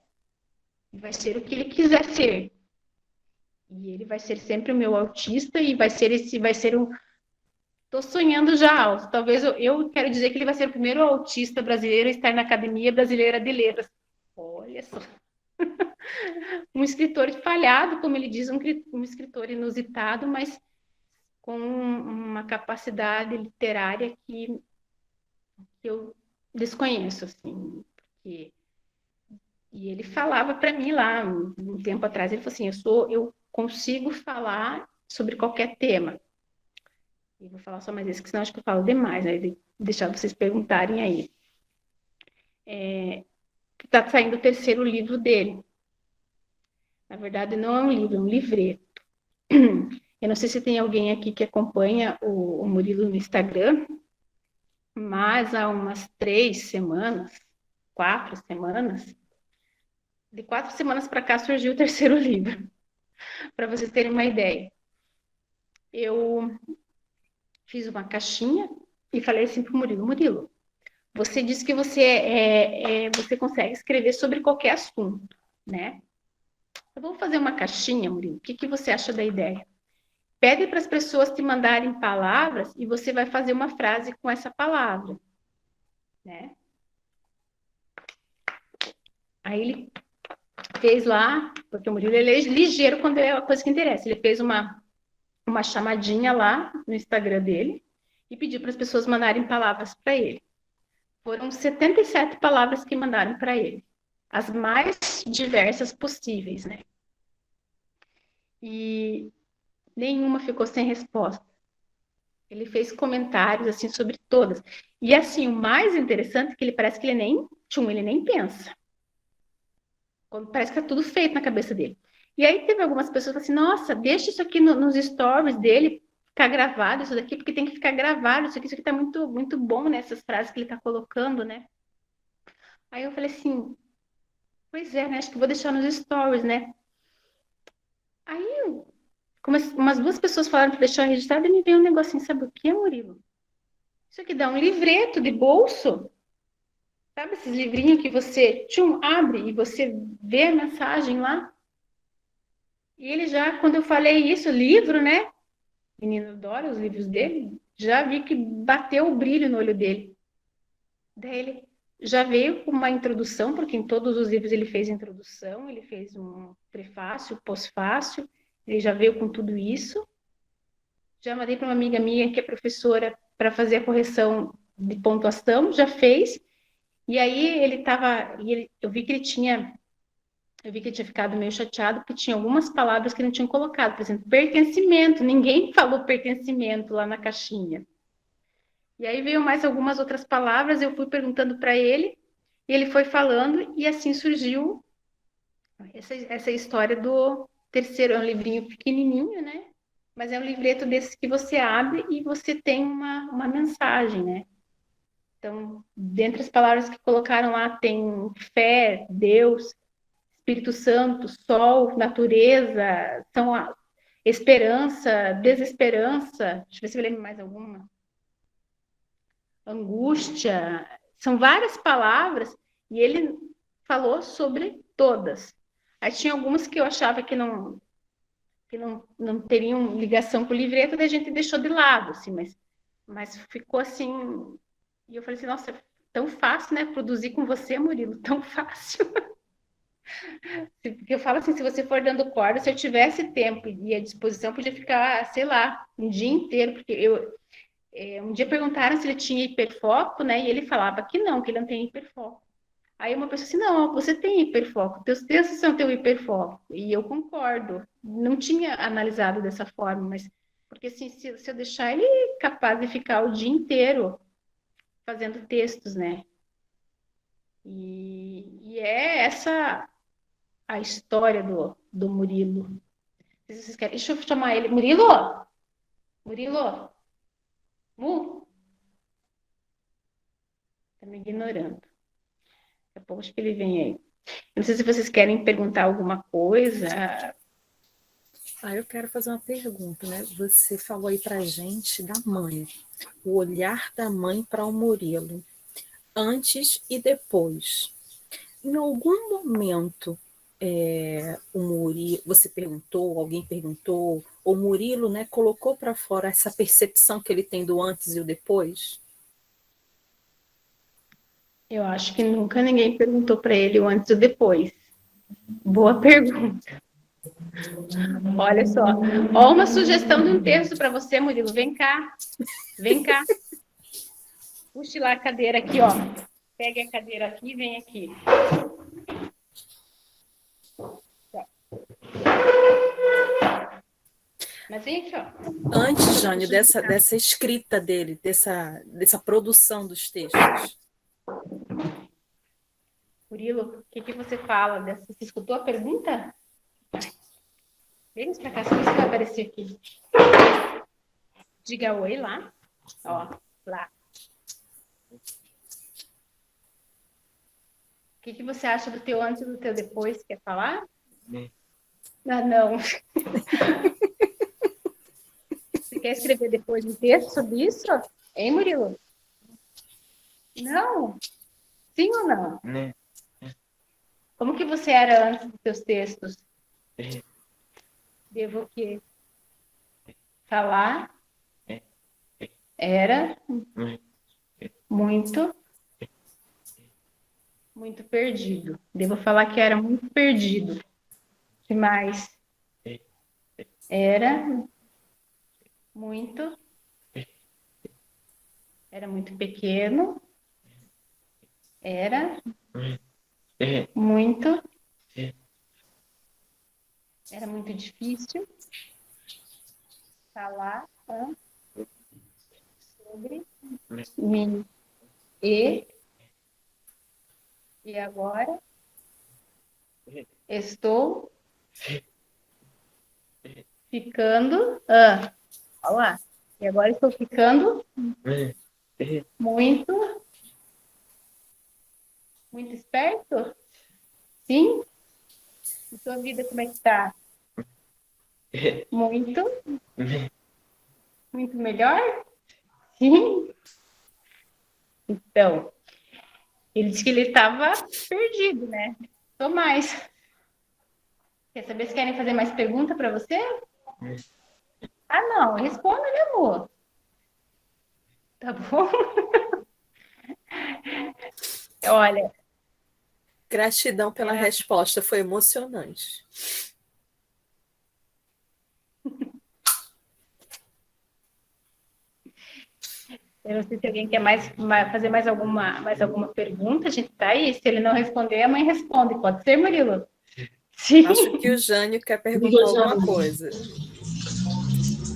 Vai ser o que ele quiser ser. E ele vai ser sempre o meu autista e vai ser um. Estou sonhando já alto. Talvez eu quero dizer que ele vai ser o primeiro autista brasileiro a estar na Academia Brasileira de Letras. Olha só. Um escritor falhado, como ele diz, um escritor inusitado, mas com uma capacidade literária que eu desconheço, assim, porque... E ele falava para mim lá, um tempo atrás, ele falou assim, eu consigo falar sobre qualquer tema. E vou falar só mais isso, que senão acho que eu falo demais, né? Deixar vocês perguntarem aí. Está saindo o terceiro livro dele. Na verdade, não é um livro, é um livreto. Eu não sei se tem alguém aqui que acompanha o Murilo no Instagram, mas há umas 4 semanas, de 4 semanas para cá surgiu o terceiro livro, para vocês terem uma ideia. Eu fiz uma caixinha e falei assim para o Murilo, você disse que você consegue escrever sobre qualquer assunto, né? Eu vou fazer uma caixinha, Murilo, o que você acha da ideia? Pede para as pessoas te mandarem palavras e você vai fazer uma frase com essa palavra, né? Aí ele fez lá, porque o Murilo ele é ligeiro quando é a coisa que interessa. Ele fez uma chamadinha lá no Instagram dele e pediu para as pessoas mandarem palavras para ele. Foram 77 palavras que mandaram para ele. As mais diversas possíveis, né? E nenhuma ficou sem resposta. Ele fez comentários, assim, sobre todas. E, assim, o mais interessante é que ele parece que ele nem pensa. Parece que tá tudo feito na cabeça dele. E aí teve algumas pessoas que falaram assim, nossa, deixa isso aqui nos stories dele ficar gravado, isso daqui, porque tem que ficar gravado, isso aqui tá muito, muito bom, né? Essas frases que ele tá colocando, né? Aí eu falei assim, pois é, né? Acho que vou deixar nos stories, né? Aí umas 2 pessoas falaram para deixar registrado e me veio um negocinho, sabe o que, Murilo? Isso aqui dá um livreto de bolso. Sabe esses livrinhos que você abre e você vê a mensagem lá? E ele já, quando eu falei isso, livro, né? Menino adora os livros dele. Já vi que bateu o brilho no olho dele. Daí ele já veio com uma introdução, porque em todos os livros ele fez introdução, ele fez um prefácio, pós-fácio, ele já veio com tudo isso. Já mandei para uma amiga minha que é professora para fazer a correção de pontuação, já fez. E aí eu vi que ele tinha ficado meio chateado porque tinha algumas palavras que não tinham colocado, por exemplo, pertencimento, ninguém falou pertencimento lá na caixinha. E aí veio mais algumas outras palavras, eu fui perguntando para ele, e ele foi falando, e assim surgiu essa história do terceiro, é um livrinho pequenininho, né? Mas é um livreto desses que você abre e você tem uma mensagem, né? Então, dentre as palavras que colocaram lá, tem fé, Deus, Espírito Santo, sol, natureza, são esperança, desesperança. Deixa eu ver se eu lembro mais alguma. angústia, são várias palavras, e ele falou sobre todas. Aí tinha algumas que eu achava que não teriam ligação com o livreto, daí a gente deixou de lado, assim, mas ficou assim, e eu falei assim, nossa, é tão fácil, né, produzir com você, Murilo, tão fácil. Porque eu falo assim, se você for dando corda, se eu tivesse tempo e à disposição, podia ficar, sei lá, um dia inteiro, porque um dia perguntaram se ele tinha hiperfoco, né, e ele falava que ele não tem hiperfoco. Aí uma pessoa assim, não, você tem hiperfoco, teus textos são teu hiperfoco. E eu concordo, não tinha analisado dessa forma, mas porque assim, se eu deixar ele capaz de ficar o dia inteiro fazendo textos, né? E é essa a história do Murilo. Se vocês querem, deixa eu chamar ele. Murilo? Murilo? Mu? Tá me ignorando. Daqui a pouco acho que ele vem aí. Não sei se vocês querem perguntar alguma coisa. Eu quero fazer uma pergunta, né? Você falou aí pra gente da mãe, o olhar da mãe para o Murilo, antes e depois. Em algum momento, o Murilo, você perguntou, alguém perguntou, o Murilo, né, colocou para fora essa percepção que ele tem do antes e o depois? Eu acho que nunca ninguém perguntou para ele o antes ou depois. Boa pergunta. Olha só. Ó, uma sugestão de um texto para você, Murilo. Vem cá. Vem cá. Puxe lá a cadeira aqui, ó. Pegue a cadeira aqui e vem aqui. Mas vem aqui, ó. Antes, Jane, dessa escrita dele, dessa produção dos textos. Murilo, o que você fala dessa? Você escutou a pergunta? Vem pra cá, se você vai aparecer aqui. Diga oi lá. Ó, lá. O que você acha do teu antes e do teu depois? Quer falar? Não. Você quer escrever depois um texto sobre isso? Hein, Murilo? Não? Sim ou não? Como que você era antes dos teus textos? Devo o quê? Falar? Era muito perdido. Devo falar que era muito perdido. O que mais? Era muito pequeno. Era muito difícil falar sobre mim. E agora estou ficando. Olha lá. E agora estou ficando muito esperto? Sim? E sua vida como é que está? Muito melhor? Sim? Então, ele disse que ele estava perdido, né? Tô mais. Quer saber se querem fazer mais pergunta para você? Não. Responda, meu amor. Tá bom? Olha. Gratidão pela resposta, foi emocionante. Eu não sei se alguém quer fazer mais alguma pergunta, a gente tá aí. Se ele não responder, a mãe responde. Pode ser, Murilo? Sim. Acho que o Jânio quer perguntar alguma coisa.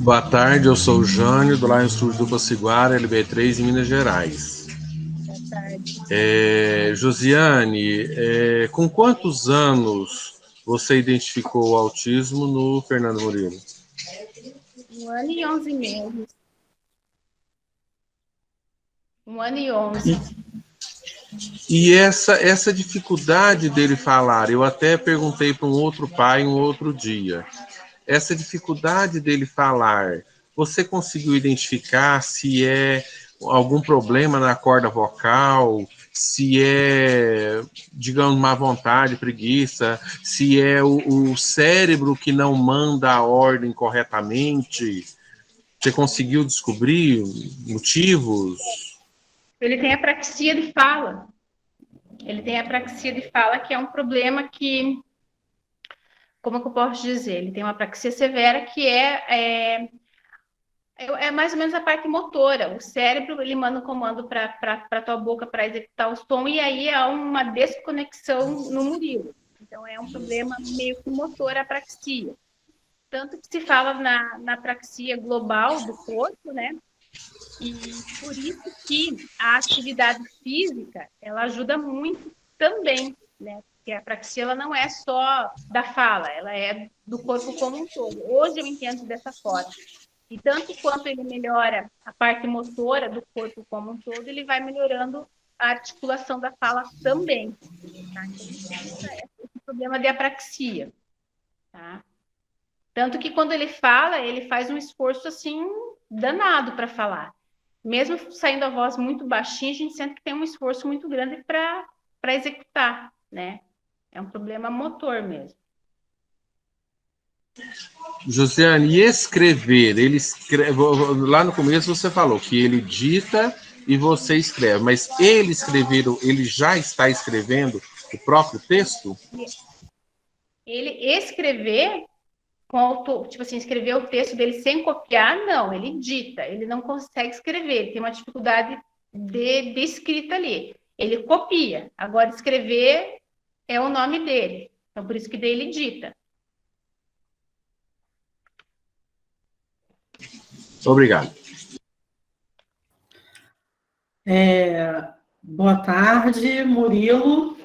Boa tarde, eu sou o Jânio, do Lion Studio do Potiguara, LB3, em Minas Gerais. Boa tarde. Josiane, com quantos anos você identificou o autismo no Fernando Murilo? 1 ano e 11 meses. 1 ano e 11. E essa dificuldade dele falar, eu até perguntei para um outro pai um outro dia. Essa dificuldade dele falar, você conseguiu identificar se é algum problema na corda vocal, se é, digamos, má vontade, preguiça, se é o cérebro que não manda a ordem corretamente. Você conseguiu descobrir motivos? Ele tem apraxia de fala. Ele tem apraxia de fala, que é um problema que, como é que eu posso dizer? Ele tem uma apraxia severa que é mais ou menos a parte motora. O cérebro, ele manda um comando para a tua boca para executar o som, e aí há uma desconexão no Murilo. Então, é um problema meio que motor, a apraxia. Tanto que se fala na apraxia global do corpo, né? E por isso que a atividade física, ela ajuda muito também, né? Porque a apraxia, ela não é só da fala, ela é do corpo como um todo. Hoje eu entendo dessa forma. E tanto quanto ele melhora a parte motora do corpo como um todo, ele vai melhorando a articulação da fala também. Tá? Então, esse problema de apraxia. Tá? Tanto que quando ele fala, ele faz um esforço assim danado para falar. Mesmo saindo a voz muito baixinha, a gente sente que tem um esforço muito grande para executar, né? É um problema motor mesmo. Josiane, e escrever? Ele escreve, lá no começo você falou que ele dita e você escreve, mas ele ele já está escrevendo o próprio texto? Ele escrever tipo assim, escrever o texto dele sem copiar, não, ele dita, ele não consegue escrever, ele tem uma dificuldade de escrita ali. Ele copia, agora escrever é o nome dele, então por isso que daí ele dita. Obrigado. Boa tarde, Murilo.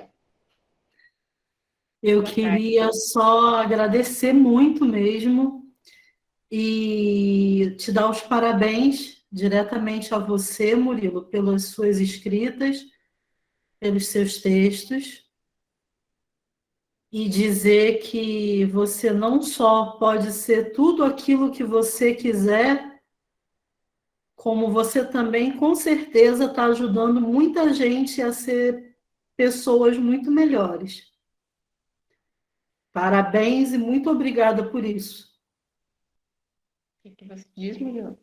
Eu Boa queria só agradecer muito mesmo e te dar os parabéns diretamente a você, Murilo, pelas suas escritas, pelos seus textos, e dizer que você não só pode ser tudo aquilo que você quiser, como você também, com certeza, está ajudando muita gente a ser pessoas muito melhores. Parabéns e muito obrigada por isso. O que você diz, Murilo?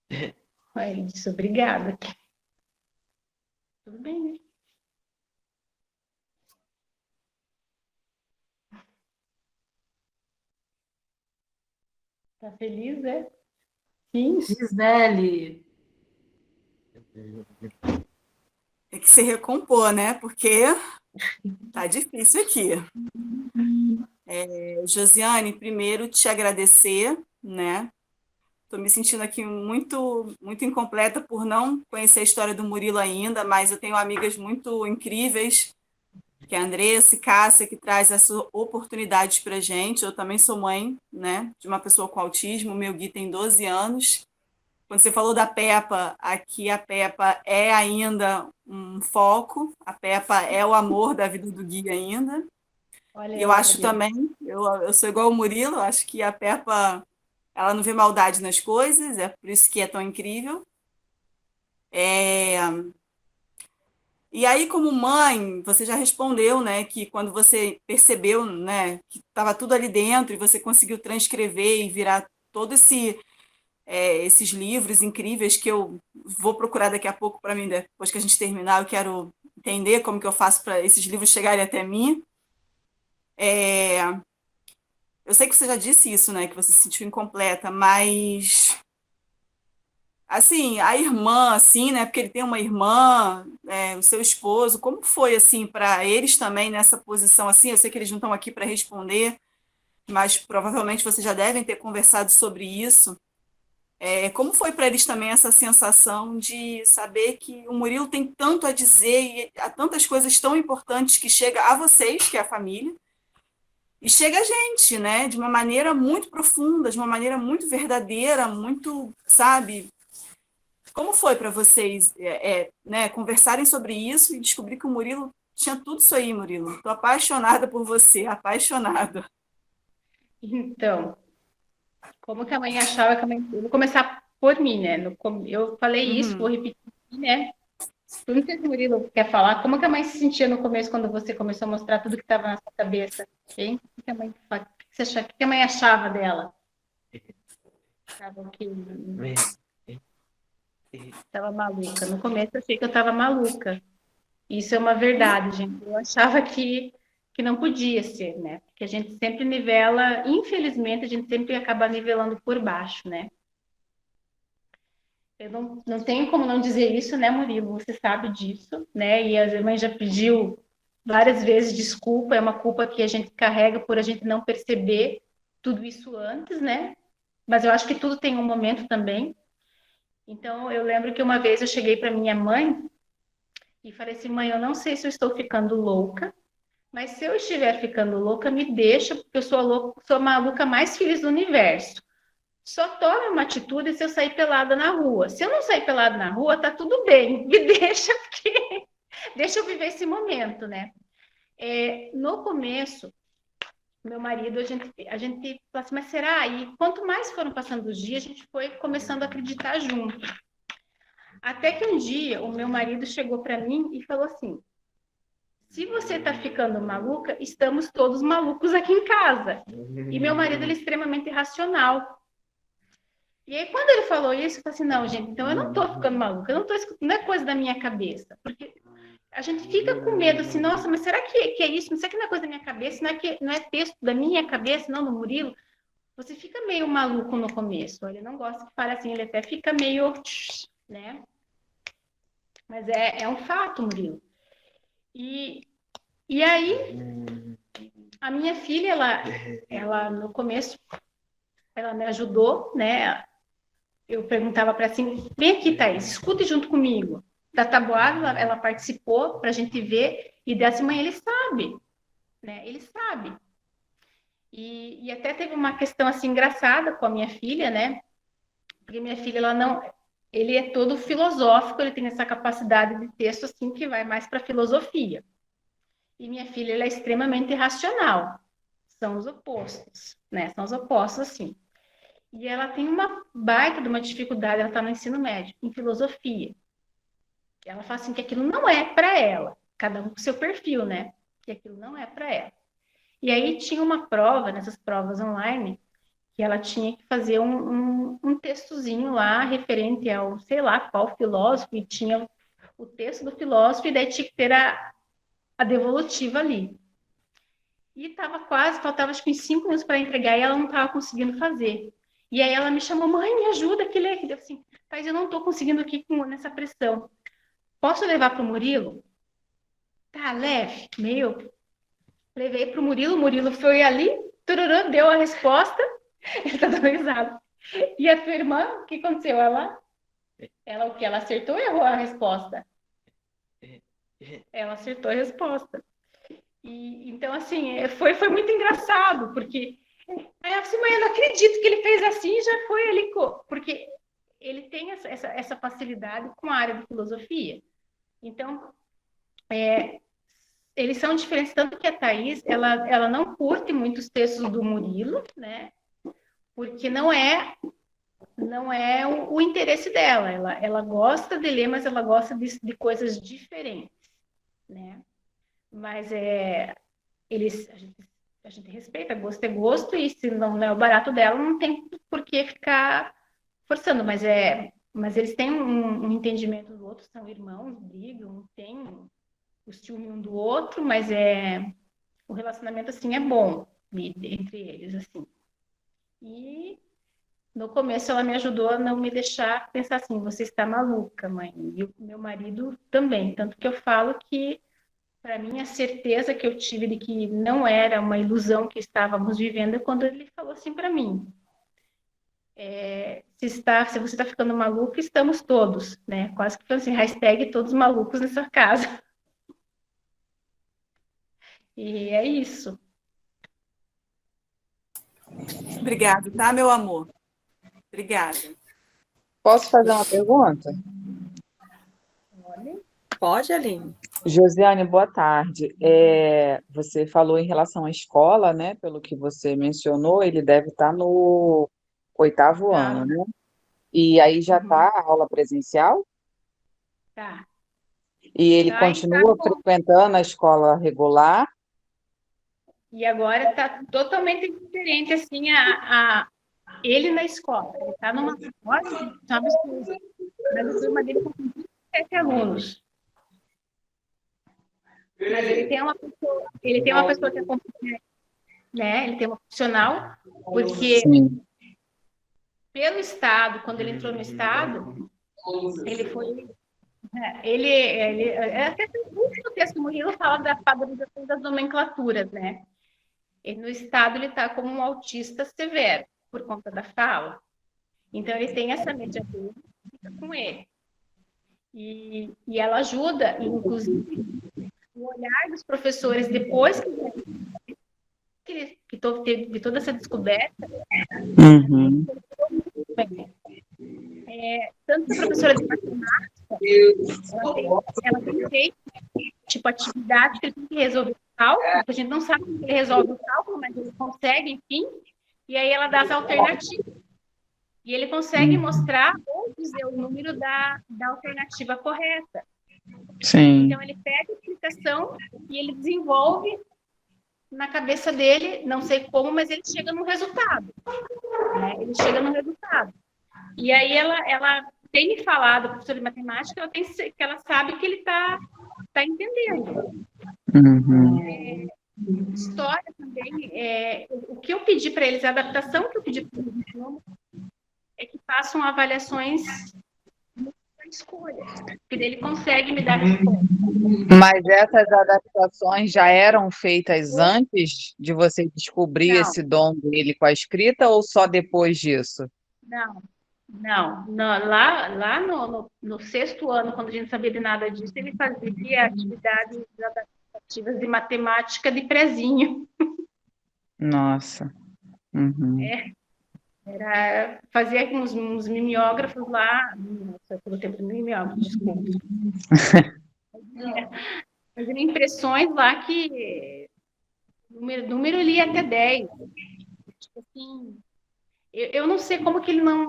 Ele disse obrigada. Tudo bem, né? Tá feliz, né? Sim. Gisele. Tem que se recompor, né? Porque tá difícil aqui. Josiane, primeiro te agradecer, né? Estou me sentindo aqui muito, muito incompleta por não conhecer a história do Murilo ainda, mas eu tenho amigas muito incríveis, que é a Andressa e Cássia, que traz essas oportunidades para a gente. Eu também sou mãe, né, de uma pessoa com autismo, meu Gui tem 12 anos. Quando você falou da Peppa, aqui a Peppa é ainda um foco, a Peppa é o amor da vida do Gui ainda. Olha, E eu acho também, eu sou igual o Murilo, eu acho que a Peppa, ela não vê maldade nas coisas, é por isso que é tão incrível. E aí, como mãe, você já respondeu, né, que quando você percebeu, né, que estava tudo ali dentro e você conseguiu transcrever e virar todo esses livros incríveis que eu vou procurar daqui a pouco para mim, depois que a gente terminar, eu quero entender como que eu faço para esses livros chegarem até mim. Eu sei que você já disse isso, né, que você se sentiu incompleta, mas assim, a irmã, assim, né, porque ele tem uma irmã, o seu esposo, como foi, assim, para eles também nessa posição, assim? Eu sei que eles não estão aqui para responder, mas provavelmente vocês já devem ter conversado sobre isso. Como foi para eles também essa sensação de saber que o Murilo tem tanto a dizer e há tantas coisas tão importantes que chega a vocês, que é a família, e chega a gente, né, de uma maneira muito profunda, de uma maneira muito verdadeira, muito, sabe? Como foi para vocês né, conversarem sobre isso e descobrir que o Murilo tinha tudo isso aí, Murilo? Estou apaixonada por você, apaixonada. Então, como que a mãe achava que a mãe... Eu vou começar por mim, né? Eu falei isso, vou repetir, né? Eu não sei se o Murilo quer falar. Como que a mãe se sentia no começo, quando você começou a mostrar tudo que estava na sua cabeça? Hein? O que a mãe, o que você achava, o que a mãe achava dela? Achava que estava maluca. No começo eu achei que eu estava maluca. Isso é uma verdade, gente. Eu achava que não podia ser, né? Porque a gente sempre nivela, infelizmente, a gente sempre acaba nivelando por baixo, né? Eu não tenho como não dizer isso, né, Murilo? Você sabe disso, né? E a mãe já pediu várias vezes desculpa, é uma culpa que a gente carrega por a gente não perceber tudo isso antes, né? Mas eu acho que tudo tem um momento também. Então, eu lembro que uma vez eu cheguei para minha mãe e falei assim: mãe, eu não sei se eu estou ficando louca, mas se eu estiver ficando louca, me deixa, porque eu sou sou a maluca mais feliz do universo. Só tome uma atitude se eu sair pelada na rua. Se eu não sair pelada na rua, tá tudo bem. Me deixa, porque deixa eu viver esse momento, né? No começo, meu marido, a gente falou assim, mas será? E quanto mais foram passando os dias, a gente foi começando a acreditar junto. Até que um dia, o meu marido chegou para mim e falou assim: se você tá ficando maluca, estamos todos malucos aqui em casa. E meu marido, ele é extremamente racional. E aí, quando ele falou isso, eu falei assim, não, gente, então eu não tô ficando maluca, eu não tô escutando, não é coisa da minha cabeça. Porque a gente fica com medo, assim, nossa, mas será que é isso? Mas será que não é coisa da minha cabeça? Não é texto da minha cabeça, não, do Murilo? Você fica meio maluco no começo. Ele não gosta que fale assim, ele até fica meio, né? Mas é um fato, Murilo. E aí, a minha filha, ela no começo, ela me ajudou, né? Eu perguntava para ela assim, vem aqui, Thaís, escute junto comigo. Da tabuada, ela participou para a gente ver, e dessa manhã ele sabe, né? Ele sabe. E até teve uma questão assim engraçada com a minha filha, né? Porque minha filha, ela não, ele é todo filosófico, ele tem essa capacidade de texto assim que vai mais para filosofia. E minha filha, ela é extremamente racional. São os opostos, né? São os opostos assim. E ela tem uma baita de uma dificuldade, ela está no ensino médio, em filosofia. Ela fala assim que aquilo não é para ela, cada um com seu perfil, né? Que aquilo não é para ela. E aí tinha uma prova, nessas provas online, que ela tinha que fazer um textozinho lá, referente ao, sei lá, qual filósofo, e tinha o texto do filósofo, e daí tinha que ter a devolutiva ali. E estava quase, faltava acho que uns 5 minutos para entregar, e ela não estava conseguindo fazer. E aí ela me chamou, mãe, me ajuda, que ler. Eu assim, mas eu não estou conseguindo aqui nessa pressão. Posso levar para o Murilo? Tá, leve. Levei para o Murilo foi ali, tururã, deu a resposta. Ele tá dando risada. E a tua irmã, o que aconteceu? Ela o que? Ela acertou ou errou a resposta? Ela acertou a resposta. E, então, assim, foi muito engraçado, porque aí eu disse, mãe, eu não acredito que ele fez assim, já foi ali, porque ele tem essa facilidade com a área de filosofia. Então, eles são diferentes, tanto que a Thaís, ela não curte muitos textos do Murilo, né? Porque não é o interesse dela. Ela gosta de ler, mas ela gosta de coisas diferentes, né? Mas a gente respeita, gosto é gosto, e se não é o barato dela, não tem por que ficar forçando, mas eles têm um entendimento do outro, são irmãos, brigam, tem o ciúme um do outro, mas o relacionamento assim é bom entre eles, assim. E no começo ela me ajudou a não me deixar pensar assim, você está maluca, mãe. E o meu marido também, tanto que eu falo que para mim a certeza que eu tive de que não era uma ilusão que estávamos vivendo é quando ele falou assim para mim: se você está ficando maluco, estamos todos, né? Quase que assim, hashtag todos malucos nessa casa. E é isso. Obrigada, tá, meu amor? Obrigada. Posso fazer uma pergunta? Pode, Aline? Josiane, boa tarde. Você falou em relação à escola, né? Pelo que você mencionou, ele deve estar no 8º ano, né? E aí já está a aula presencial? Tá. E ele Tá, continua então, frequentando a escola regular? e agora está totalmente diferente, assim, ele na escola. Ele está numa escola, é um absurdo. Mas a turma dele está com 27 alunos. Mas ele tem uma pessoa que acompanha, né? Ele tem uma profissional, porque Sim. pelo Estado, quando ele entrou no Estado, ele foi. Até o último texto do Murilo fala da padronização das nomenclaturas, né? E no Estado ele está como um autista severo, por conta da fala. Então ele tem essa mediadora que fica com ele. E ela ajuda, inclusive, o olhar dos professores depois que teve toda essa descoberta. Uhum. Tanto que a professora de matemática, ela tem feito, tipo, atividade que ele tem que resolver o cálculo, que a gente não sabe como ele resolve o cálculo, mas ele consegue, enfim, e aí ela dá as alternativas. E ele consegue mostrar ou dizer o número da alternativa correta. Sim. Então, ele pega a explicação e ele desenvolve na cabeça dele, não sei como, mas ele chega no resultado. Né? Ele chega no resultado. E aí ela tem me falado, a professora de matemática, que ela sabe que ele está entendendo. Uhum. História também, o que eu pedi para eles, a adaptação que eu pedi para eles, é que façam avaliações da escolha, porque daí ele consegue me dar resposta. Mas essas adaptações já eram feitas antes de você descobrir Não. esse dom dele com a escrita ou só depois disso? Não. Lá no 6º ano, quando a gente sabia de nada disso, ele fazia atividades adaptativas de matemática de prezinho. Nossa. Uhum. Fazia uns mimeógrafos lá, nossa, pelo tempo do mimeógrafo, desculpa. Fazia impressões lá que número ele ia até 10. Tipo assim, eu não sei como que ele não.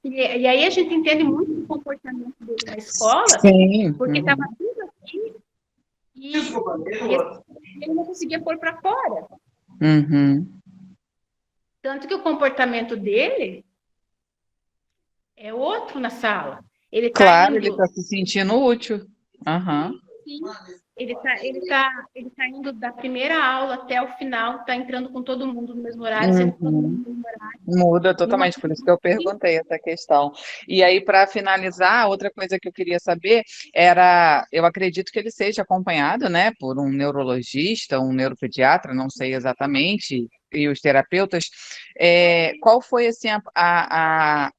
E aí a gente entende muito o comportamento dele na escola, Sim. porque estava tudo aqui e ele não conseguia pôr para fora. Uhum. Tanto que o comportamento dele é outro na sala. Ele tá Claro, indo, ele está se sentindo útil. Uhum. sim, ele tá indo da primeira aula até o final, está entrando com todo mundo no mesmo horário, sendo todo mundo no mesmo horário. Muda totalmente, por isso que eu perguntei essa questão. E aí, para finalizar, outra coisa que eu queria saber era, eu acredito que ele seja acompanhado, né, por um neurologista, um neuropediatra, não sei exatamente, e os terapeutas. Qual foi, assim, a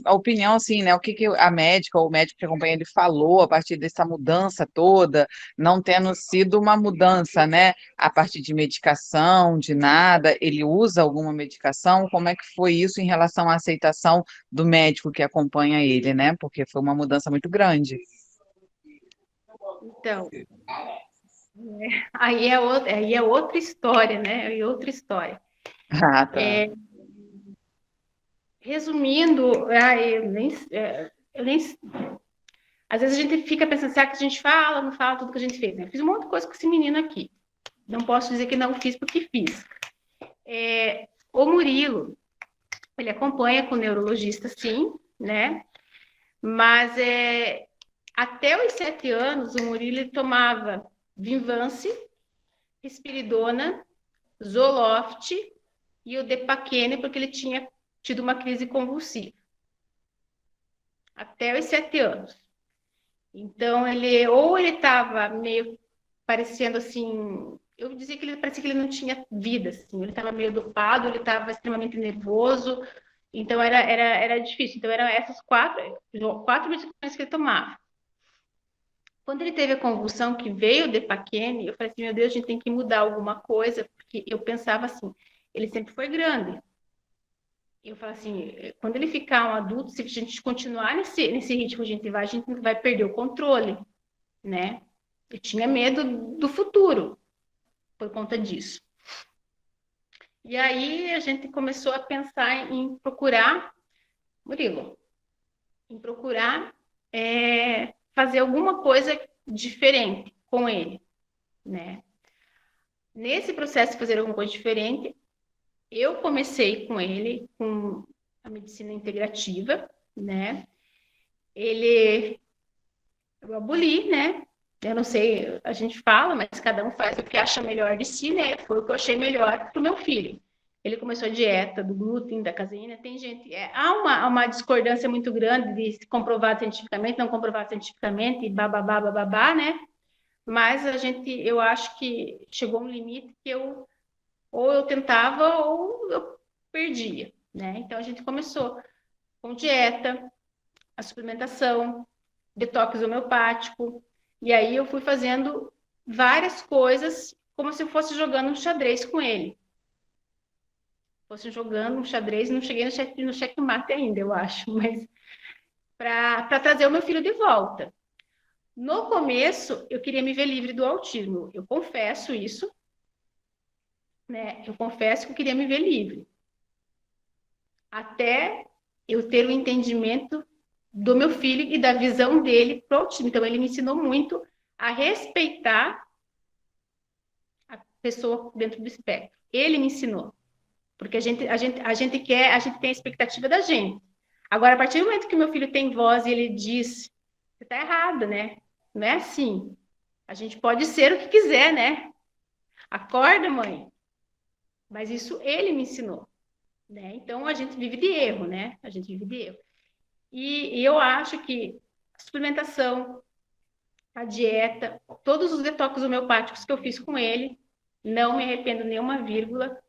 opinião, assim, né, o que a médica ou o médico que acompanha ele falou a partir dessa mudança toda, não tendo sido uma mudança, né, a partir de medicação, de nada, ele usa alguma medicação? Como é que foi isso em relação à aceitação do médico que acompanha ele, né? Porque foi uma mudança muito grande. Então, aí é outra história, né? Aí é outra história. Ah, tá. Resumindo, às vezes a gente fica pensando, será que a gente fala, não fala tudo que a gente fez, né? Eu fiz um monte de coisa com esse menino aqui. Não posso dizer que não fiz, porque fiz. O Murilo, ele acompanha com o neurologista, sim, né? Mas até os 7 anos, o Murilo ele tomava Vinvance, Risperidona, Zoloft e o Depaquene, porque ele tinha tido uma crise convulsiva. Até os 7 anos. Então, ele estava meio parecendo assim, eu dizia que ele parecia que ele não tinha vida, assim, ele estava meio dopado, ele estava extremamente nervoso, então era difícil. Então, eram essas quatro medicações que ele tomava. Quando ele teve a convulsão que veio o Depaquene, eu falei assim, meu Deus, a gente tem que mudar alguma coisa, porque eu pensava assim, ele sempre foi grande. Eu falo assim, quando ele ficar um adulto, se a gente continuar nesse ritmo que a gente vai perder o controle, né? Eu tinha medo do futuro por conta disso. E aí a gente começou a pensar em procurar, Murilo, em procurar fazer alguma coisa diferente com ele, né? Nesse processo de fazer alguma coisa diferente, eu comecei com ele com a medicina integrativa, né? Eu aboli, né? Eu não sei, a gente fala, mas cada um faz o que acha melhor de si, né? Foi o que eu achei melhor para o meu filho. Ele começou a dieta do glúten, da caseína. Tem gente, há uma discordância muito grande de comprovado cientificamente, não comprovado cientificamente, e bababá, bababá, né? Mas eu acho que chegou um limite que ou eu tentava ou eu perdia, né? Então a gente começou com dieta, a suplementação, detox homeopático, e aí eu fui fazendo várias coisas como se eu fosse jogando um xadrez com ele. Fosse jogando um xadrez, não cheguei no checkmate ainda, eu acho, mas para trazer o meu filho de volta. No começo, eu queria me ver livre do autismo. Eu confesso isso, né? Eu confesso que eu queria me ver livre. Até eu ter o entendimento do meu filho e da visão dele para o autismo. Então, ele me ensinou muito a respeitar a pessoa dentro do espectro. Ele me ensinou. Porque a gente tem a expectativa da gente. Agora, a partir do momento que o meu filho tem voz e ele diz, você está errado, né? Não é assim. A gente pode ser o que quiser, né? Acorda, mãe. Mas isso ele me ensinou, né? Então, a gente vive de erro, né? A gente vive de erro. E eu acho que a suplementação, a dieta, todos os detox homeopáticos que eu fiz com ele, não me arrependo nem uma vírgula.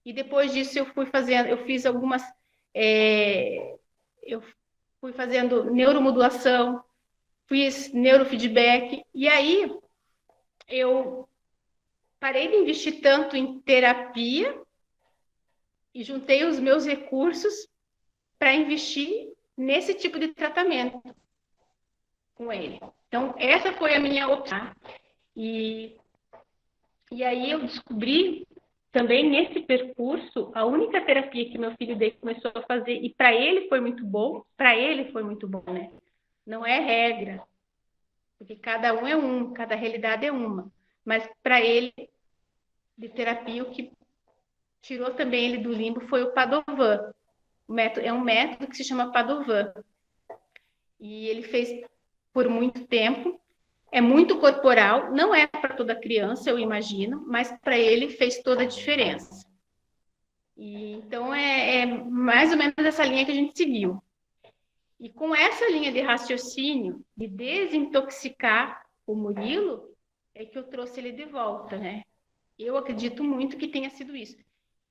E depois disso eu fiz algumas, eu fui fazendo neuromodulação, fiz neurofeedback, e aí eu parei de investir tanto em terapia e juntei os meus recursos para investir nesse tipo de tratamento com ele. Então, essa foi a minha opção. E aí eu descobri também nesse percurso, a única terapia que meu filho daí começou a fazer, e para ele foi muito bom, né? Não é regra, porque cada um é cada realidade é uma. Mas para ele, de terapia, o que tirou também ele do limbo foi o Padovan. É um método que se chama Padovan. E ele fez por muito tempo. É muito corporal, não é para toda criança, eu imagino, mas para ele fez toda a diferença. E, então, é mais ou menos essa linha que a gente seguiu. E com essa linha de raciocínio, de desintoxicar o Murilo, é que eu trouxe ele de volta, né? Eu acredito muito que tenha sido isso.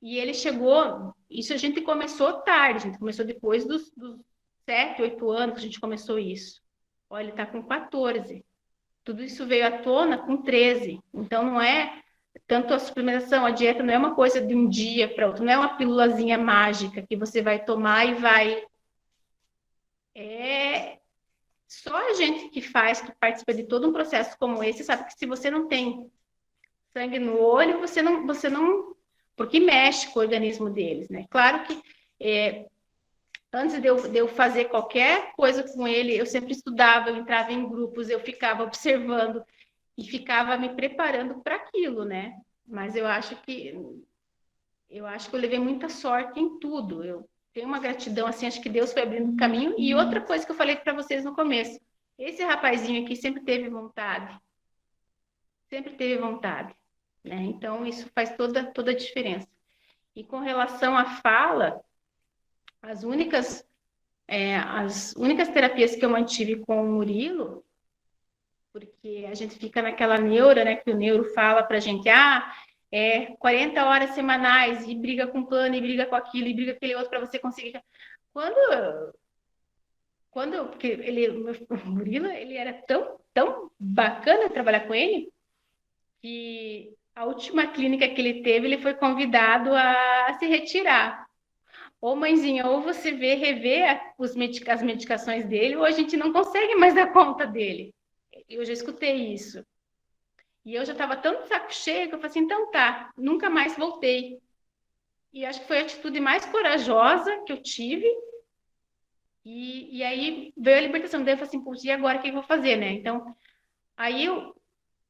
E ele chegou, isso a gente começou tarde, a gente começou depois dos 7, 8 anos que a gente começou isso. Olha, ele está com 14. Tudo isso veio à tona com 13. Então, não é tanto a suplementação, a dieta não é uma coisa de um dia para outro, não é uma pílulazinha mágica que você vai tomar e vai... É só a gente que participa de todo um processo como esse, sabe que se você não tem sangue no olho, você não... Porque mexe com o organismo deles, né? Claro que antes de eu fazer qualquer coisa com ele, eu sempre estudava, eu entrava em grupos, eu ficava observando e ficava me preparando para aquilo, né? Mas eu acho que eu levei muita sorte em tudo. Eu tenho uma gratidão, assim, acho que Deus foi abrindo o caminho. E outra coisa que eu falei para vocês no começo, esse rapazinho aqui sempre teve vontade. Sempre teve vontade, né? Então, isso faz toda a diferença. E com relação à fala... As únicas terapias que eu mantive com o Murilo, porque a gente fica naquela neura, né, que o neuro fala pra gente, 40 horas semanais, e briga com o plano, e briga com aquilo, e briga com aquele outro para você conseguir. Porque o Murilo, ele era tão bacana trabalhar com ele, que a última clínica que ele teve, ele foi convidado a se retirar. Ô, mãezinha, ou você rever as medicações dele, ou a gente não consegue mais dar conta dele. Eu já escutei isso. E eu já estava tão de saco cheio que eu falei assim, então tá, nunca mais voltei. E acho que foi a atitude mais corajosa que eu tive. E aí veio a libertação. Daí eu falei assim, puxa, e agora o que eu vou fazer, né? Então, aí eu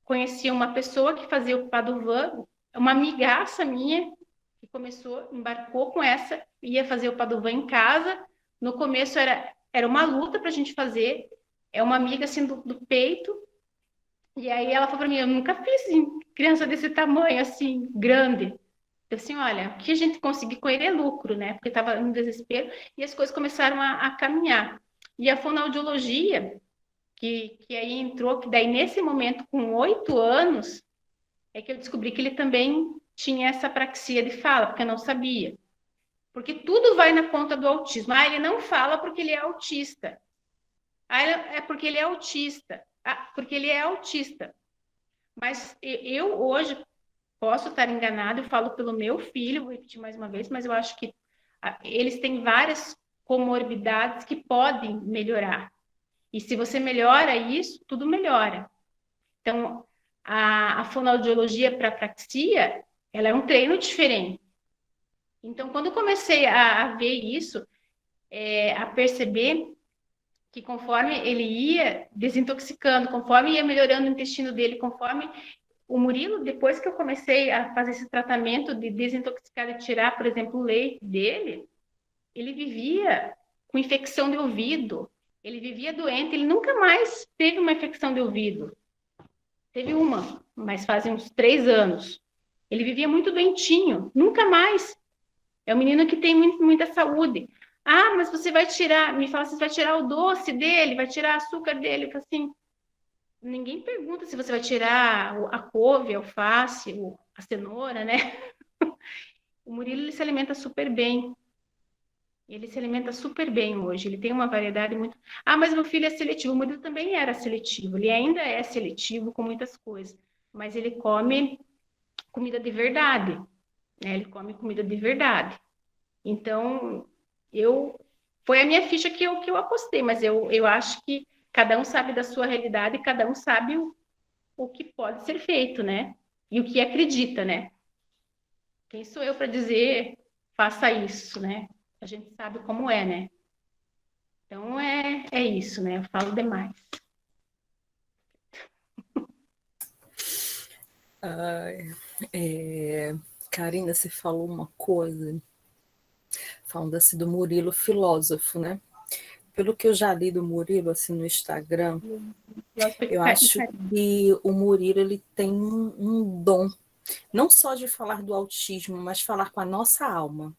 conheci uma pessoa que fazia o Padovan, uma amigaça minha, que começou, embarcou com essa, ia fazer o Padovan em casa. No começo era uma luta para a gente fazer, é uma amiga assim do peito. E aí ela falou para mim, eu nunca fiz assim, criança desse tamanho, assim, grande. Eu assim, olha, o que a gente conseguir com ele é lucro, né? Porque estava em desespero e as coisas começaram a caminhar. E a fonoaudiologia, que aí entrou, que daí nesse momento, com 8 anos, é que eu descobri que ele também tinha essa apraxia de fala, porque eu não sabia. Porque tudo vai na conta do autismo. Ah, ele não fala porque ele é autista. Ah, é porque ele é autista. Ah, porque ele é autista. Mas eu hoje posso estar enganado, eu falo pelo meu filho, vou repetir mais uma vez, mas eu acho que eles têm várias comorbidades que podem melhorar. E se você melhora isso, tudo melhora. Então, a fonoaudiologia para apraxia, ela é um treino diferente. Então, quando eu comecei a ver isso, a perceber que conforme ele ia desintoxicando, conforme ia melhorando o intestino dele, conforme o Murilo, depois que eu comecei a fazer esse tratamento de desintoxicar e tirar, por exemplo, o leite dele, ele vivia com infecção de ouvido, ele vivia doente, ele nunca mais teve uma infecção de ouvido. Teve uma, mas fazem uns 3 anos. Ele vivia muito doentinho, nunca mais. É um menino que tem muita saúde. Ah, mas você vai tirar, me fala, você vai tirar o doce dele, vai tirar o açúcar dele. Eu falo assim, ninguém pergunta se você vai tirar a couve, a alface, a cenoura, né? O Murilo, ele se alimenta super bem. Ele se alimenta super bem hoje. Ele tem uma variedade muito... Ah, mas meu filho é seletivo. O Murilo também era seletivo. Ele ainda é seletivo com muitas coisas. Mas ele come comida de verdade. Né? Ele come comida de verdade. Então, foi a minha ficha que eu apostei. Mas eu acho que cada um sabe da sua realidade e cada um sabe o que pode ser feito, né? E o que acredita, né? Quem sou eu para dizer faça isso, né? A gente sabe como é, né? Então é isso, né? Eu falo demais. Karina, você falou uma coisa, falando assim do Murilo filósofo, né? Pelo que eu já li do Murilo assim no Instagram, eu acho que o Murilo ele tem um dom, não só de falar do autismo, mas falar com a nossa alma.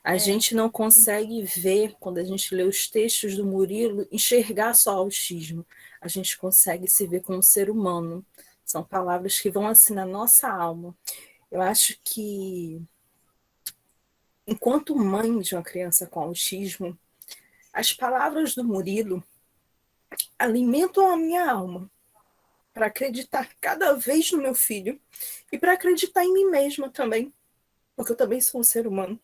A gente não consegue ver, quando a gente lê os textos do Murilo, enxergar só autismo. A gente consegue se ver como ser humano. São palavras que vão assim na nossa alma. Eu acho que, enquanto mãe de uma criança com autismo, as palavras do Murilo alimentam a minha alma para acreditar cada vez no meu filho e para acreditar em mim mesma também, porque eu também sou um ser humano.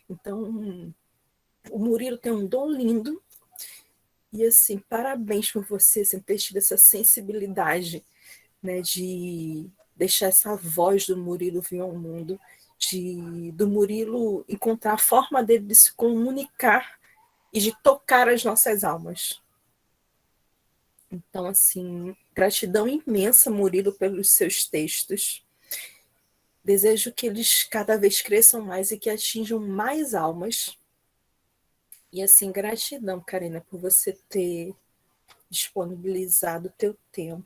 Então, o Murilo tem um dom lindo e, assim, parabéns por você assim, ter tido essa sensibilidade, né, de deixar essa voz do Murilo vir ao mundo, do Murilo encontrar a forma dele de se comunicar e de tocar as nossas almas. Então, assim, gratidão imensa, Murilo, pelos seus textos. Desejo que eles cada vez cresçam mais e que atinjam mais almas. E, assim, gratidão, Karina, por você ter disponibilizado o teu tempo,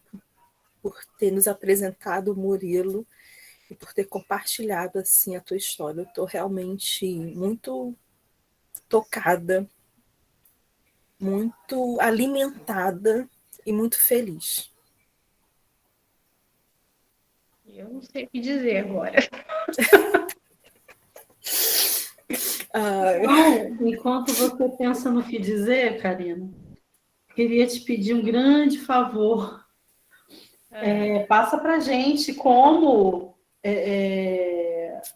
por ter nos apresentado o Murilo e por ter compartilhado, assim, a tua história. Eu estou realmente muito tocada, muito alimentada e muito feliz. Eu não sei o que dizer agora. Bom, enquanto você pensa no que dizer, Karina, queria te pedir um grande favor. Passa para a gente como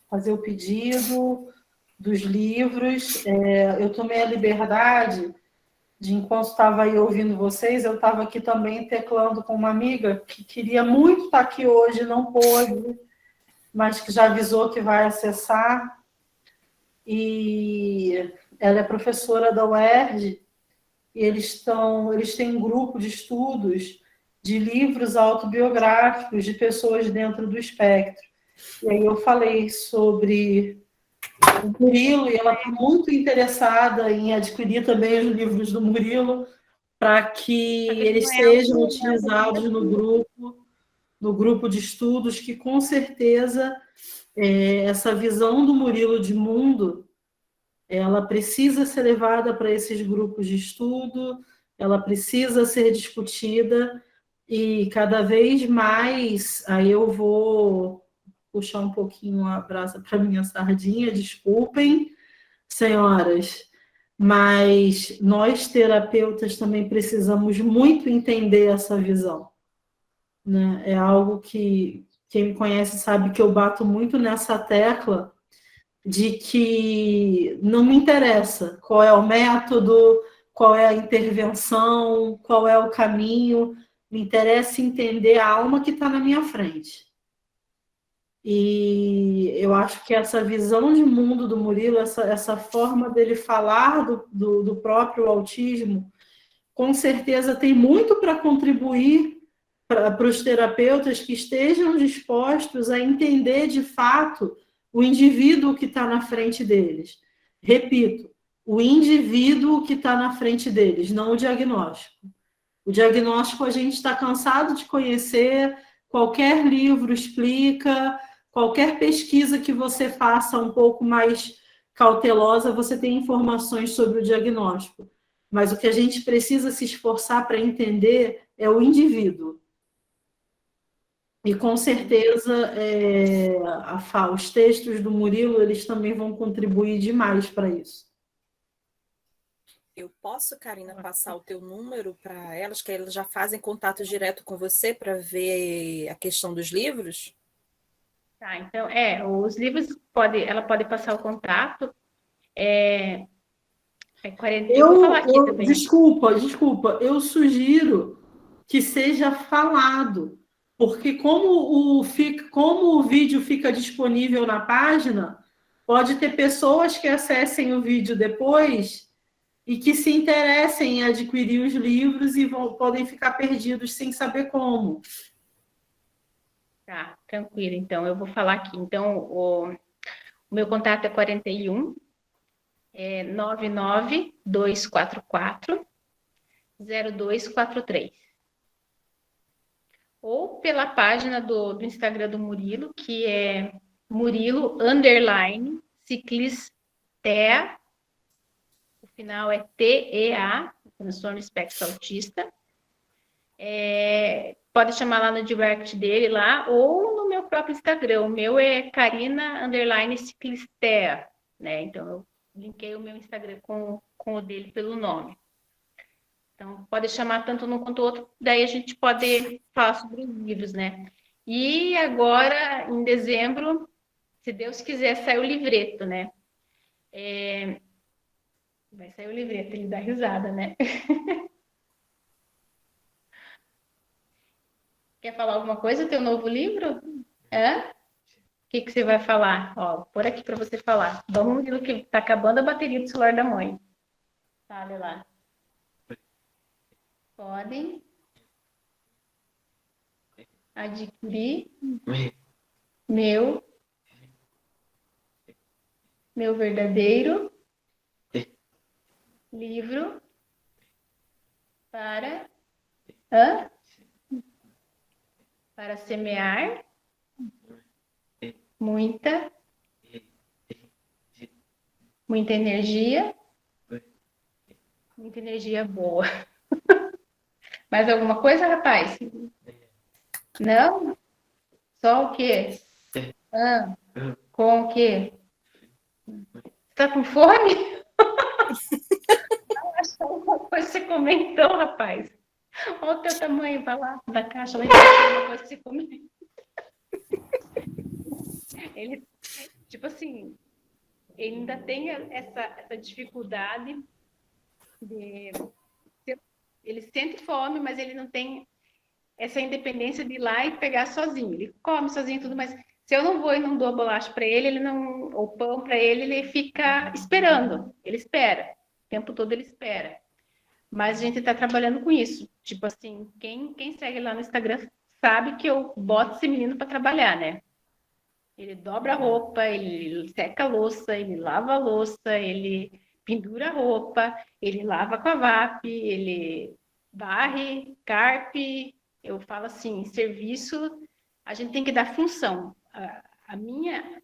fazer o pedido dos livros. Eu tomei a liberdade de, enquanto estava aí ouvindo vocês, eu estava aqui também teclando com uma amiga que queria muito estar aqui hoje, não pôde. mas que já avisou que vai acessar. E ela é professora da UERJ, e eles têm um grupo de estudos de livros autobiográficos de pessoas dentro do espectro. E aí eu falei sobre o Murilo, e ela está muito interessada em adquirir também os livros do Murilo, para que eles sejam utilizados no grupo de estudos, que com certeza essa visão do Murilo de mundo, ela precisa ser levada para esses grupos de estudo, ela precisa ser discutida, e cada vez mais, aí eu vou puxar um pouquinho a brasa para minha sardinha, desculpem, senhoras, mas nós terapeutas também precisamos muito entender essa visão, né? É algo que quem me conhece sabe que eu bato muito nessa tecla de que não me interessa qual é o método, qual é a intervenção, qual é o caminho, me interessa entender a alma que está na minha frente. E eu acho que essa visão de mundo do Murilo, essa forma dele falar do próprio autismo, com certeza tem muito para contribuir para os terapeutas que estejam dispostos a entender de fato o indivíduo que está na frente deles. Repito, o indivíduo que está na frente deles, não o diagnóstico. O diagnóstico a gente está cansado de conhecer, qualquer livro explica, qualquer pesquisa que você faça um pouco mais cautelosa, você tem informações sobre o diagnóstico. Mas o que a gente precisa se esforçar para entender é o indivíduo. E com certeza os textos do Murilo, eles também vão contribuir demais para isso. Eu posso, Karina, passar o teu número para elas, que elas já fazem contato direto com você para ver a questão dos livros? Tá, então, os livros, ela pode passar o contato. 40, eu vou falar aqui também. Desculpa, eu sugiro que seja falado, porque como o vídeo fica disponível na página, pode ter pessoas que acessem o vídeo depois e que se interessem em adquirir os livros e podem ficar perdidos sem saber como. Tá, tranquilo. Então, eu vou falar aqui. Então, o meu contato é 41 99244 0243. Ou pela página do Instagram do Murilo, que é Murilo_Ciclistea. O final é TEA, transtorno espectro autista. Pode chamar lá no direct dele lá, ou no meu próprio Instagram. O meu é Karina_Ciclistea, né? Então, eu linkei o meu Instagram com o dele pelo nome. Então, pode chamar tanto um quanto o outro, daí a gente pode falar sobre os livros, né? E agora, em dezembro, se Deus quiser, sai o livreto, né? Vai sair o livreto, ele dá risada, né? Quer falar alguma coisa do teu novo livro? O que você vai falar? Ó, vou pôr aqui para você falar. Vamos ver que tá acabando a bateria do celular da mãe. Fale lá. Podem adquirir meu verdadeiro livro para semear muita energia boa. Mais alguma coisa, rapaz? Não? Só o quê? Com o quê? Tá com fome? Acho que alguma coisa você comentou, rapaz. Olha o teu tamanho, vai lá da caixa, lá uma coisa que você comentou. Ele, tipo assim, ele ainda tem essa dificuldade de... Ele sente fome, mas ele não tem essa independência de ir lá e pegar sozinho. Ele come sozinho e tudo, mas Se eu não vou e não dou a bolacha para ele, ele não, ou pão para ele, ele fica esperando. Ele espera. O tempo todo ele espera. Mas a gente está trabalhando com isso. Tipo assim, quem segue lá no Instagram sabe que eu boto esse menino para trabalhar, né? Ele dobra a roupa, ele seca a louça, ele lava a louça, ele pendura a roupa, ele lava com a VAP, ele varre, carpe. Eu falo assim, serviço, a gente tem que dar função.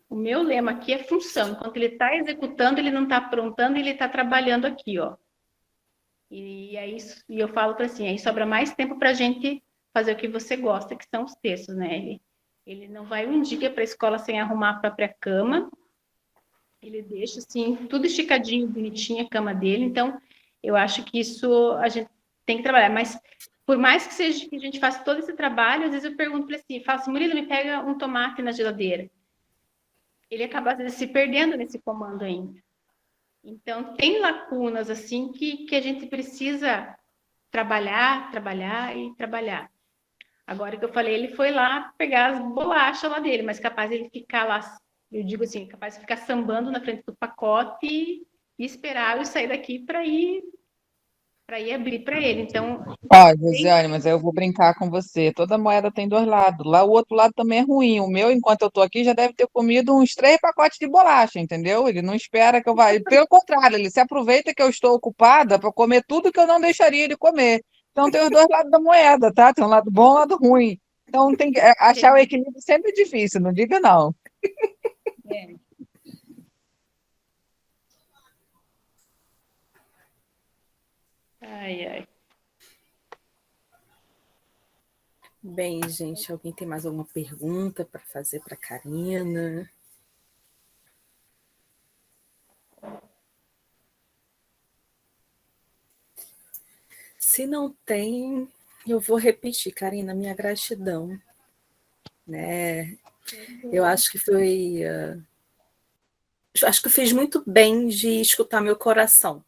O meu lema aqui é função. Enquanto ele está executando, ele não está aprontando, ele está trabalhando aqui, ó. E eu falo para assim, aí sobra mais tempo para a gente fazer o que você gosta, que são os textos, né? Ele não vai um dia para a escola sem arrumar a própria cama. Ele deixa assim tudo esticadinho, bonitinho a cama dele. Então, eu acho que isso a gente tem que trabalhar. Mas por mais que seja que a gente faça todo esse trabalho, às vezes eu pergunto para ele assim, falo assim, Murilo, me pega um tomate na geladeira. Ele acaba às vezes se perdendo nesse comando ainda. Então, tem lacunas assim que a gente precisa trabalhar e trabalhar. Agora que eu falei, ele foi lá pegar as bolachas lá dele, mas capaz ele ficar lá, eu digo assim, capaz de ficar sambando na frente do pacote e esperar eu sair daqui para ir abrir para ele. Então, Ó, Josiane, mas aí eu vou brincar com você. Toda moeda tem dois lados. Lá o outro lado também é ruim. O meu, enquanto eu tô aqui, já deve ter comido uns 3 pacotes de bolacha, entendeu? Ele não espera que eu vá. Pelo contrário, ele se aproveita que eu estou ocupada para comer tudo que eu não deixaria ele comer. Então tem os dois lados da moeda, tá? Tem um lado bom e um lado ruim. Então tem que achar o equilíbrio sempre é difícil, não diga não. é. Ai. Bem, gente, alguém tem mais alguma pergunta para fazer para a Karina? Se não tem, eu vou repetir, Karina, minha gratidão. Né? Eu acho que foi. Acho que eu fiz muito bem de escutar meu coração.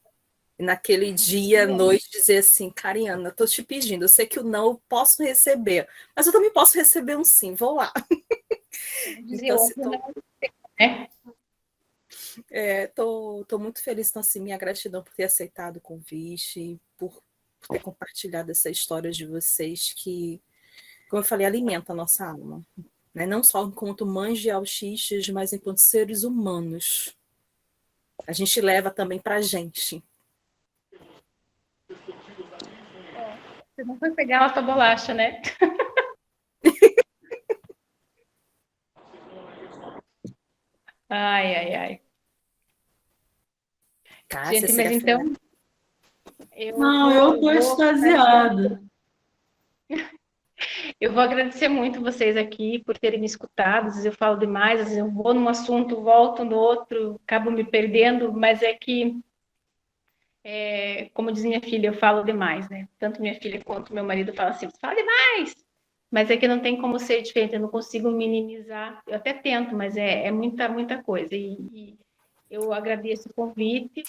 E naquele dia, noite, dizer assim, Karina, estou te pedindo, eu sei que o não eu posso receber, mas eu também posso receber um sim, vou lá. Então, estou muito feliz, então, assim, minha gratidão por ter aceitado o convite, por ter compartilhado essa história de vocês que, como eu falei, alimenta a nossa alma. Né? Não só enquanto mães de autistas, mas enquanto seres humanos. A gente leva também para a gente. Você não foi pegar a tua bolacha, né? Ai. Cássia, Gente, mas então... eu estou extasiada. Eu vou agradecer muito vocês aqui por terem me escutado. Às vezes eu falo demais, às vezes eu vou num assunto, volto no outro, acabo me perdendo, mas é que, como diz minha filha, eu falo demais, né? Tanto minha filha quanto meu marido falam assim, você fala demais! Mas é que não tem como ser diferente, eu não consigo minimizar. Eu até tento, mas é muita coisa. E eu agradeço o convite.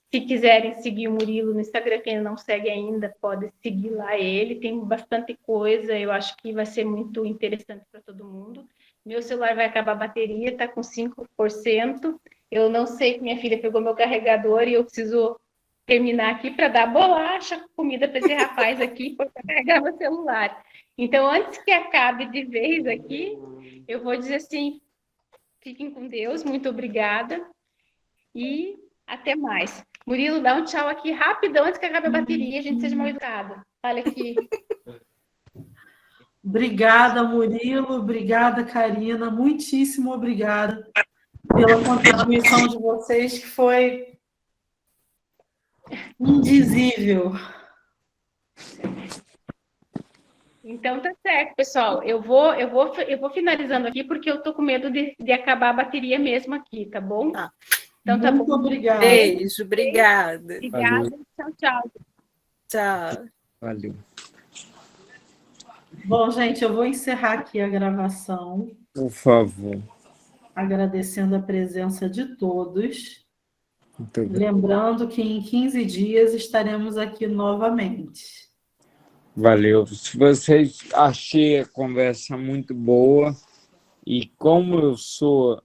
Se quiserem seguir o Murilo no Instagram, quem não segue ainda, pode seguir lá ele. Tem bastante coisa, eu acho que vai ser muito interessante para todo mundo. Meu celular vai acabar a bateria, está com 5%. Eu não sei que minha filha pegou meu carregador e eu preciso terminar aqui para dar bolacha, comida para esse rapaz aqui, para carregar meu celular. Então, antes que acabe de vez aqui, eu vou dizer assim, fiquem com Deus, muito obrigada e até mais. Murilo, dá um tchau aqui rapidão antes que acabe a bateria e a gente seja mal educado. Olha aqui. Obrigada, Murilo. Obrigada, Karina. Muitíssimo obrigada pela contribuição de vocês, que foi indizível. Então tá certo, pessoal. Eu vou finalizando aqui porque eu tô com medo de acabar a bateria mesmo aqui, tá bom? Tá. Então tá Muito bom. obrigada. Beijo, obrigada. Obrigada. Tchau. Tchau. Valeu. Bom, gente, eu vou encerrar aqui a gravação, Por favor. agradecendo a presença de todos. Muito bem. Lembrando que em 15 dias estaremos aqui novamente. Valeu. Se vocês achei a conversa muito boa, E como eu sou